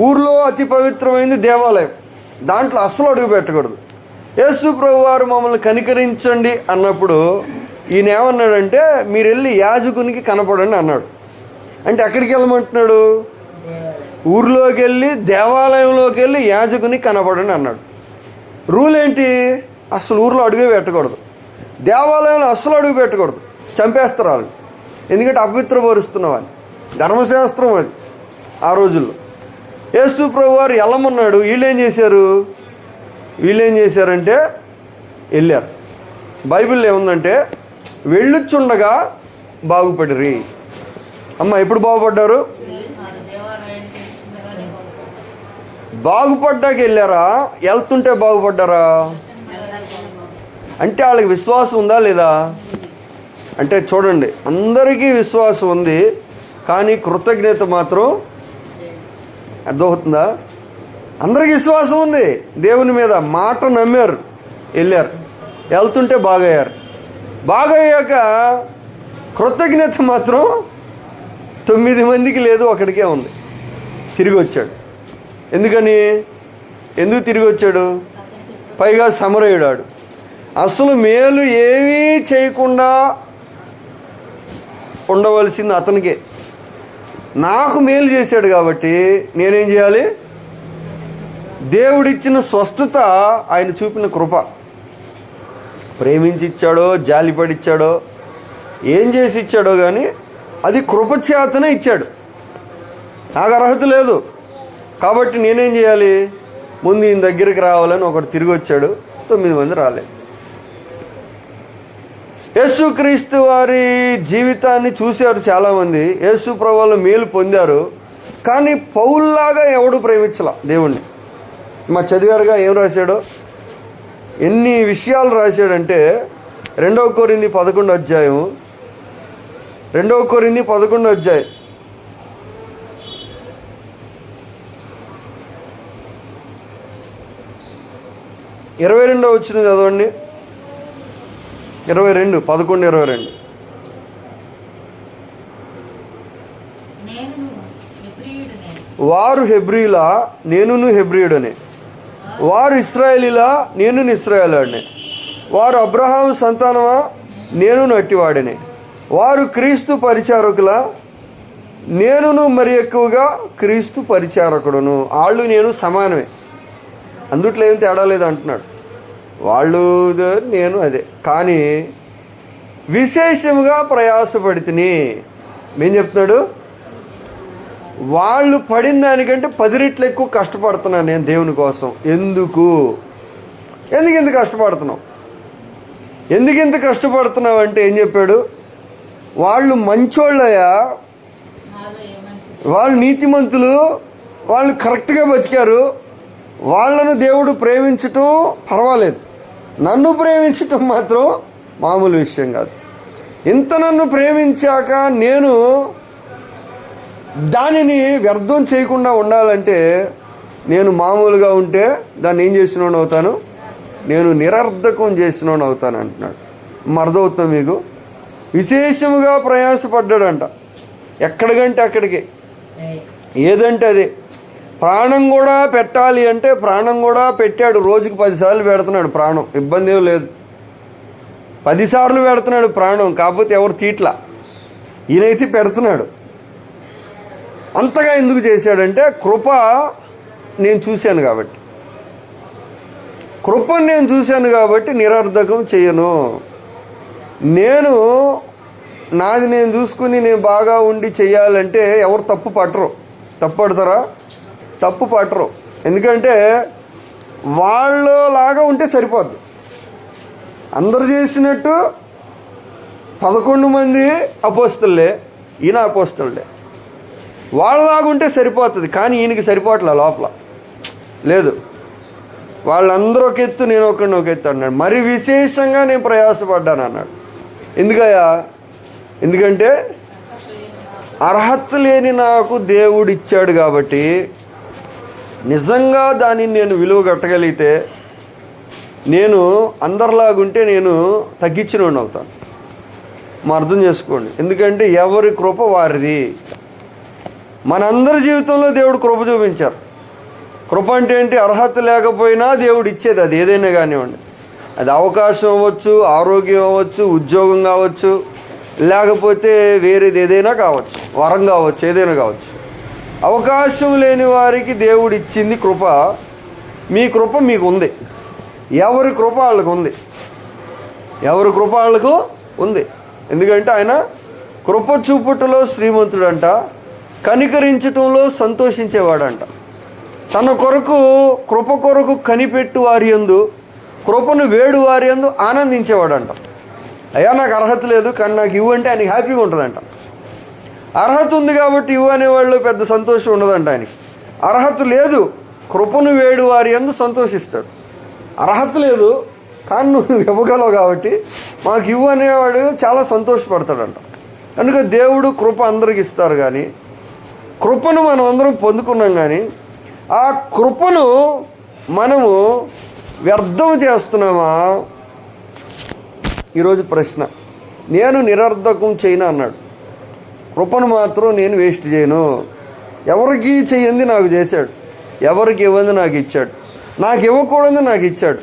ఊర్లో అతి పవిత్రమైనది దేవాలయం, దాంట్లో అస్సలు అడుగు పెట్టకూడదు. యేసు ప్రభువారు మమ్మల్ని కనికరించండి అన్నప్పుడు ఈయన ఏమన్నాడంటే మీరు వెళ్ళి యాజకునికి కనపడండి అన్నాడు. అంటే ఎక్కడికి వెళ్ళమంటున్నాడు? ఊర్లోకి వెళ్ళి దేవాలయంలోకి వెళ్ళి యాజకునికి కనపడండి అన్నాడు. రూల్ ఏంటి? అసలు ఊర్లో అడుగే పెట్టకూడదు, దేవాలయంలో అస్సలు అడుగు పెట్టకూడదు, చంపేస్తారు వాళ్ళు. ఎందుకంటే అపవిత్రపరుస్తున్న వాళ్ళు, ధర్మశాస్త్రం అది ఆ రోజుల్లో. యేసు ప్రభువారు వెళ్ళమన్నాడు. వీళ్ళు ఏం చేశారంటే వెళ్ళారు. బైబిల్లో ఏముందంటే వెళ్ళుచుండగా బాగుపడిరి. అమ్మ ఎప్పుడు బాగుపడ్డారు? బాగుపడ్డాక వెళ్ళారా, వెళ్తుంటే బాగుపడ్డారా? అంటే వాళ్ళకి విశ్వాసం ఉందా లేదా? అంటే చూడండి, అందరికీ విశ్వాసం ఉంది కానీ కృతజ్ఞత మాత్రం అర్థమవుతుందా? అందరికీ విశ్వాసం ఉంది దేవుని మీద, మాట నమ్మారు, వెళ్ళారు, వెళ్తుంటే బాగయ్యాక కృతజ్ఞత మాత్రం 9 మందికి లేదు, ఒకడికే ఉంది. తిరిగి వచ్చాడు. ఎందుకు తిరిగి వచ్చాడు? పైగా సమరయుడాడు. అసలు మేలు ఏమీ చేయకుండా ఉండవలసింది అతనికే. నాకు మేలు చేశాడు కాబట్టి నేనేం చేయాలి? దేవుడిచ్చిన స్వస్థత, ఆయన చూపిన కృప, ప్రేమించి ఇచ్చాడో జాలిపడిచ్చాడో ఏం చేసి ఇచ్చాడో కానీ అది కృపచేతనే ఇచ్చాడు. నాకు అర్హత లేదు కాబట్టి నేనేం చేయాలి? ముందు ఈయన దగ్గరికి రావాలని ఒకడు తిరిగి వచ్చాడు, 9 మంది రాలేదు. యేసుక్రీస్తు వారి జీవితాన్ని చూశారు చాలామంది, యేసు ప్రభువులు మేలు పొందారు. కానీ పౌల్లాగా ఎవడు ప్రేమించలా దేవుణ్ణి. మా చదివారుగా ఏం రాశాడో, ఎన్ని విషయాలు రాశాడంటే 2 కొరింథీ 11 అధ్యాయం 2 కొరింథీ 11 అధ్యాయం 22వ వచనం చదవండి. 11 22 వారు హెబ్రీలా, నేనును హెబ్రీయుడనే. వారు ఇశ్రాయేలీలా, నేనును ఇశ్రాయేలునే. వారు అబ్రహాము సంతానమా, నేనును అట్టివాడనే. వారు క్రీస్తు పరిచారకులా, నేనును మరి ఎక్కువగా క్రీస్తు పరిచారకుడును. వాళ్ళు నేను సమానమే, అందుట్లో ఏం తేడా లేదు అంటున్నాడు. వాళ్ళు నేను అదే, కానీ విశేషముగా ప్రయాసపడితిని. ఏం చెప్తున్నాడు? వాళ్ళు పడిన దానికంటే 10 రెట్లు ఎక్కువ కష్టపడుతున్నాను నేను దేవుని కోసం. ఎందుకు ఇంత కష్టపడుతున్నావు? ఎందుకు ఇంత కష్టపడుతున్నావు అంటే ఏం చెప్పాడు? వాళ్ళు మంచోళ్ళయ్యా, వాళ్ళు నీతిమంతులు, వాళ్ళు కరెక్ట్గా బతికారు, వాళ్ళను దేవుడు ప్రేమించటం పర్వాలేదు, నన్ను ప్రేమించటం మాత్రం మామూలు విషయం కాదు. ఇంత నన్ను ప్రేమించాక నేను దానిని వ్యర్థం చేయకుండా ఉండాలంటే నేను మామూలుగా ఉంటే దాన్ని ఏం చేసినోడు అవుతాను? నేను నిరర్ధకం చేసినోడు అవుతాను అంటున్నాడు. అర్థమవుతుంది మీకు? విశేషముగా ప్రయాసపడ్డాడంట. ఎక్కడికంటే అక్కడికి, ఏదంటే అదే. ప్రాణం కూడా పెట్టాలి అంటే ప్రాణం కూడా పెట్టాడు. రోజుకి 10 సార్లు పెడుతున్నాడు ప్రాణం, ఇబ్బంది ఏం లేదు. 10 సార్లు పెడుతున్నాడు ప్రాణం, కాకపోతే ఎవరు తీట్లా, ఈయనైతే పెడుతున్నాడు. అంతగా ఎందుకు చేశాడంటే కృప నేను చూశాను కాబట్టి, కృపను నేను చూశాను కాబట్టి నిరర్ధకం చేయను. నేను నాది నేను చూసుకుని నేను బాగా ఉండి చెయ్యాలంటే ఎవరు తప్పు పడతారా? తప్పు పట్టరు. ఎందుకంటే వాళ్ళలాగా ఉంటే సరిపోద్ది. అందరు చేసినట్టు 11 మంది అపోస్తలులే, ఈయన అపోస్తలులే. వాళ్ళలాగుంటే సరిపోతుంది, కానీ ఈయనకి సరిపోవట్లే లోపల. లేదు, వాళ్ళందరూ ఒక ఎత్తు, నేను ఒకడిని ఒక ఎత్తు అన్నాడు. మరి విశేషంగా నేను ప్రయాసపడ్డాను అన్నాడు. ఎందుకయ్యా? ఎందుకంటే అర్హత లేని నాకు దేవుడు ఇచ్చాడు కాబట్టి, నిజంగా దానిని నేను విలువ కట్టగలిగితే, నేను అందరిలాగుంటే నేను తగ్గించినోడిని అవుతాను. మా అర్థం చేసుకోండి. ఎందుకంటే ఎవరి కృప వారిది. మనందరి జీవితంలో దేవుడు కృప చూపించారు. కృప అంటే ఏంటి? అర్హత లేకపోయినా దేవుడు ఇచ్చేది, అది ఏదైనా కానివ్వండి. అది అవకాశం అవ్వచ్చు, ఆరోగ్యం అవ్వచ్చు, ఉద్యోగం కావచ్చు, లేకపోతే వేరేది ఏదైనా కావచ్చు, వరం కావచ్చు, ఏదైనా కావచ్చు. అవకాశం లేని వారికి దేవుడు ఇచ్చింది కృప. మీ కృప మీకు ఉంది. ఎవరి కృప వాళ్ళకు ఉంది. ఎవరి కృప వాళ్ళకు ఉంది. ఎందుకంటే ఆయన కృప చూపుటలో శ్రీమంతుడంట, కనికరించటంలో సంతోషించేవాడంట. తన కొరకు, కృప కొరకు కనిపెట్టు వారి యందు, కృపను వేడు వారి యందు ఆనందించేవాడంట. అయ్యా నాకు అర్హత లేదు, కానీ నాకు ఇవ్వు అంటే ఆయనకి హ్యాపీగా ఉంటుందంట. అర్హత ఉంది కాబట్టి ఇవ్వు అనేవాళ్ళు పెద్ద సంతోషం ఉండదంట ఆయనకి. అర్హత లేదు, కృపను వేడు వారి యందు సంతోషిస్తాడు. అర్హత లేదు కానీ నువ్వు ఇవ్వగలవు కాబట్టి మాకు ఇవ్వు అనేవాడు చాలా సంతోషపడతాడంట. కనుక దేవుడు కృప అందరికి ఇస్తారు, కానీ కృపను మనం అందరం పొందుకున్నాం, కానీ ఆ కృపను మనము వ్యర్థం చేస్తున్నామా? ఈరోజు ప్రశ్న. నేను నిరర్ధకం చేయను అన్నాడు. కృపను మాత్రం నేను వేస్ట్ చేయను. ఎవరికి చెయ్యింది నాకు చేశాడు, ఎవరికి ఇవ్వంది నాకు ఇచ్చాడు, నాకు ఇవ్వకూడదు నాకు ఇచ్చాడు,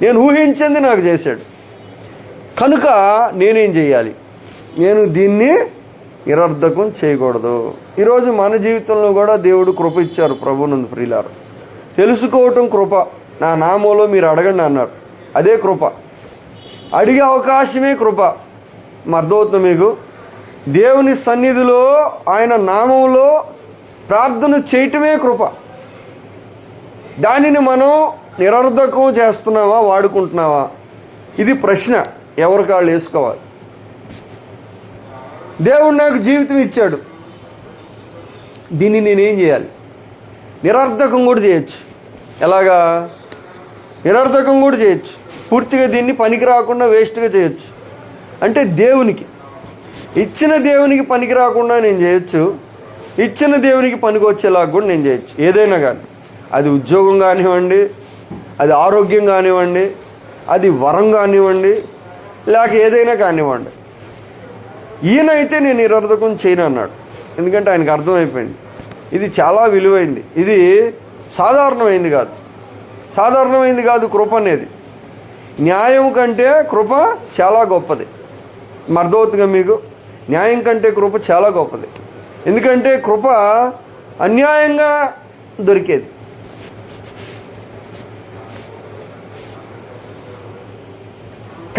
నేను ఊహించింది నాకు చేశాడు. కనుక నేనేం చేయాలి? నేను దీన్ని నిరర్ధకం చేయకూడదు. ఈరోజు మన జీవితంలో కూడా దేవుడు కృప ఇచ్చారు. ప్రభునందు ప్రియులారు, తెలుసుకోవటం కృప. నా నామంలో మీరు అడగండి అన్నారు, అదే కృప. అడిగే అవకాశమే కృప. అర్థమవుతుంది మీకు? దేవుని సన్నిధిలో ఆయన నామంలో ప్రార్థన చేయటమే కృప. దానిని మనం నిరర్ధకం చేస్తున్నావా, వాడుకుంటున్నావా? ఇది ప్రశ్న ఎవరికి వాళ్ళు వేసుకోవాలి. దేవుడు నాకు జీవితం ఇచ్చాడు, దీన్ని నేనేం చేయాలి? నిరర్ధకం కూడా చేయొచ్చు. ఎలాగా? నిరర్ధకం కూడా చేయొచ్చు. పూర్తిగా దీన్ని పనికి రాకుండా వేస్ట్గా చేయొచ్చు. అంటే దేవునికి ఇచ్చిన దేవునికి పనికి రాకుండా నేను చేయొచ్చు, ఇచ్చిన దేవునికి పనికి వచ్చేలాగా కూడా నేను చేయొచ్చు. ఏదైనా కానీ, అది ఉద్యోగం కానివ్వండి, అది ఆరోగ్యం కానివ్వండి, అది వరం కానివ్వండి, లేక ఏదైనా కానివ్వండి. ఈయనైతే నేను నిరర్ధకం చేయను అన్నాడు. ఎందుకంటే ఆయనకు అర్థమైపోయింది ఇది చాలా విలువైంది, ఇది సాధారణమైంది కాదు. సాధారణమైంది కాదు కృప అనేది. న్యాయం కంటే కృప చాలా గొప్పది. అర్థమవుతుందిగా మీకు? న్యాయం కంటే కృప చాలా గొప్పది. ఎందుకంటే కృప అన్యాయంగా దొరికేది.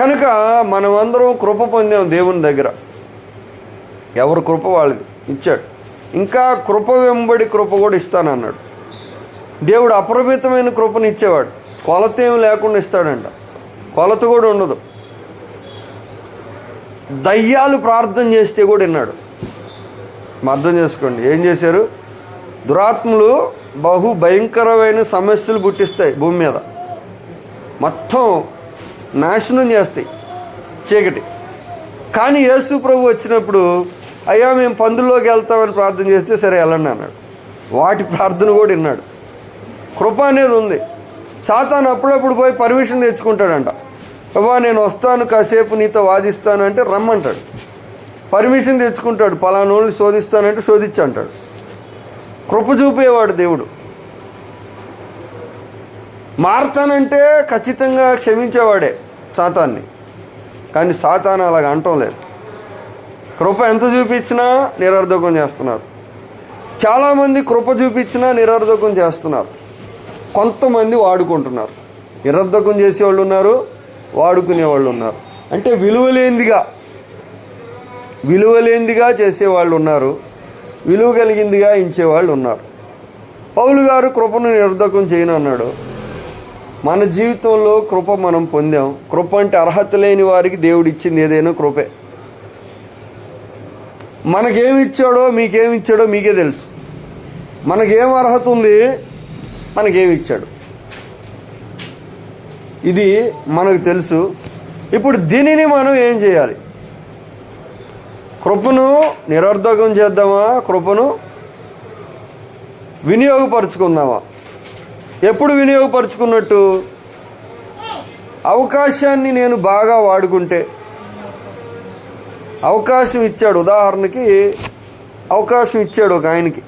కనుక మనమందరం కృప పొందాం దేవుని దగ్గర. ఎవరు కృప వాళ్ళది ఇచ్చాడు. ఇంకా కృప వెంబడి కృప కూడా ఇస్తానన్నాడు. దేవుడు అపరిమితమైన కృపను ఇచ్చేవాడు. కొలత ఏమి లేకుండా ఇస్తాడంట. కొలత కూడా ఉండదు. దయ్యాలు ప్రార్థన చేస్తే కూడా విన్నాడు. అర్థం చేసుకోండి ఏం చేశారు? దురాత్మలు బహు భయంకరమైన సమస్యలు పుట్టిస్తాయి భూమి మీద. మొత్తం నాశనం చేస్తాయి, చీకటి. కానీ యేసు ప్రభు వచ్చినప్పుడు, అయ్యా మేము పందుల్లోకి వెళ్తామని ప్రార్థన చేస్తే సరే వెళ్ళండి అన్నాడు. వాటి ప్రార్థన కూడా విన్నాడు. కృప అనేది ఉంది. సాతాను అప్పుడప్పుడు పోయి పర్మిషన్ తెచ్చుకుంటాడంట. బాబా నేను వస్తాను, కాసేపు నీతో వాదిస్తాను అంటే రమ్మంటాడు. పర్మిషన్ తెచ్చుకుంటాడు. పలానోళ్ళని శోధిస్తానంటే శోధించి అంటాడు. కృప చూపేవాడు దేవుడు. మారతానంటే ఖచ్చితంగా క్షమించేవాడే సాతాన్ని. కానీ సాతాను అలాగ అంటం లేదు. కృప ఎంత చూపించినా నిరర్ధకం చేస్తున్నారు. చాలామంది కృప చూపించినా నిరర్ధకం చేస్తున్నారు. కొంతమంది వాడుకుంటున్నారు. నిరర్ధకం చేసేవాళ్ళు ఉన్నారు, వాడుకునేవాళ్ళు ఉన్నారు. అంటే విలువలేందిగా చేసేవాళ్ళు ఉన్నారు, విలువ కలిగిందిగా ఇచ్చేవాళ్ళు ఉన్నారు. పౌలు గారు కృపను నిరర్ధకం చేయను అన్నాడు. మన జీవితంలో కృప మనం పొందాం. కృప అంటే అర్హత లేని వారికి దేవుడు ఇచ్చింది ఏదైనా కృపే. మనకేమి ఇచ్చాడో మీకే తెలుసు. మనకేం అర్హత ఉంది, మనకేమి ఇచ్చాడు, ఇది మనకు తెలుసు. ఇప్పుడు దీనిని మనం ఏం చేయాలి? కృపను నిరర్ధకం చేద్దామా, కృపను వినియోగపరుచుకుందామా? ఎప్పుడు వినియోగపరుచుకున్నట్టు? అవకాశాన్ని నేను బాగా వాడుకుంటే. అవకాశం ఇచ్చాడు, ఉదాహరణకి అవకాశం ఇచ్చాడు ఒక ఆయనకి,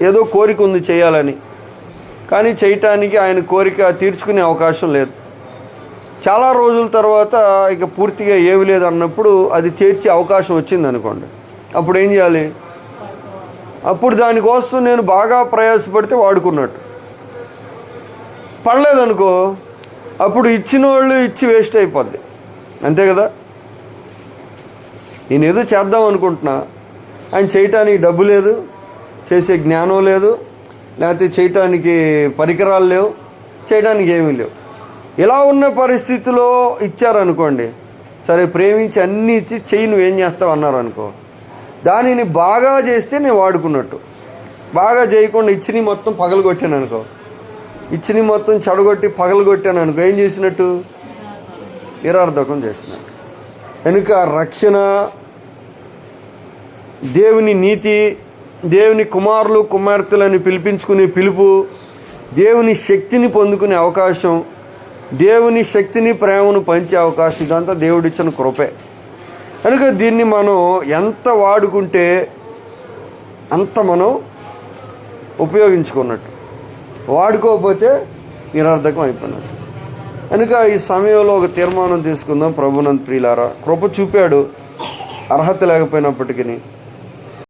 ఏదో కోరిక ఉంది చేయాలని, కానీ చేయటానికి ఆయన కోరిక తీర్చుకునే అవకాశం లేదు. చాలా రోజుల తర్వాత ఇక పూర్తిగా ఏమి లేదు అన్నప్పుడు అది చేర్చే అవకాశం వచ్చింది అనుకోండి, అప్పుడు ఏం చేయాలి? అప్పుడు దానికోసం నేను బాగా ప్రయాసపడితే వాడుకున్నట్టు. పడలేదనుకో, అప్పుడు ఇచ్చిన వాళ్ళు ఇచ్చి వేస్ట్ అయిపోద్ది, అంతే కదా. నేను ఏదో చేద్దాం అనుకుంటున్నా, ఆయన చేయటానికి డబ్బు లేదు, చేసే జ్ఞానం లేదు, లేకపోతే చేయటానికి పరికరాలు లేవు, చేయడానికి ఏమీ లేవు. ఇలా ఉన్న పరిస్థితిలో ఇచ్చారనుకోండి, సరే ప్రేమించి అన్నీ ఇచ్చి చెయ్యి నువ్వేం చేస్తావు అన్నారు అనుకో, దానిని బాగా చేస్తే నేను వాడుకున్నట్టు. బాగా చేయకుండా ఇచ్చిని మొత్తం పగలగొట్టాను అనుకో, ఇచ్చిని మొత్తం చెడగొట్టి పగలగొట్టాను అనుకో, ఏం చేసినట్టు? నిరర్ధకం చేసినట్టు. కనుక రక్షణ, దేవుని నీతి, దేవుని కుమారులు కుమార్తెలని పిలిపించుకునే పిలుపు, దేవుని శక్తిని పొందుకునే అవకాశం, దేవుని శక్తిని ప్రేమను పంచే అవకాశం, ఇదంతా దేవుడిచ్చిన కృపే. కనుక దీన్ని మనం ఎంత వాడుకుంటే అంత మనం ఉపయోగించుకున్నట్టు, వాడుకోకపోతే నిరర్ధకం అయిపోయినట్టు. కనుక ఈ సమయంలో ఒక తీర్మానం తీసుకుందాం. ప్రభునందు ప్రియులారా, కృప చూపాడు అర్హత లేకపోయినప్పటికీ.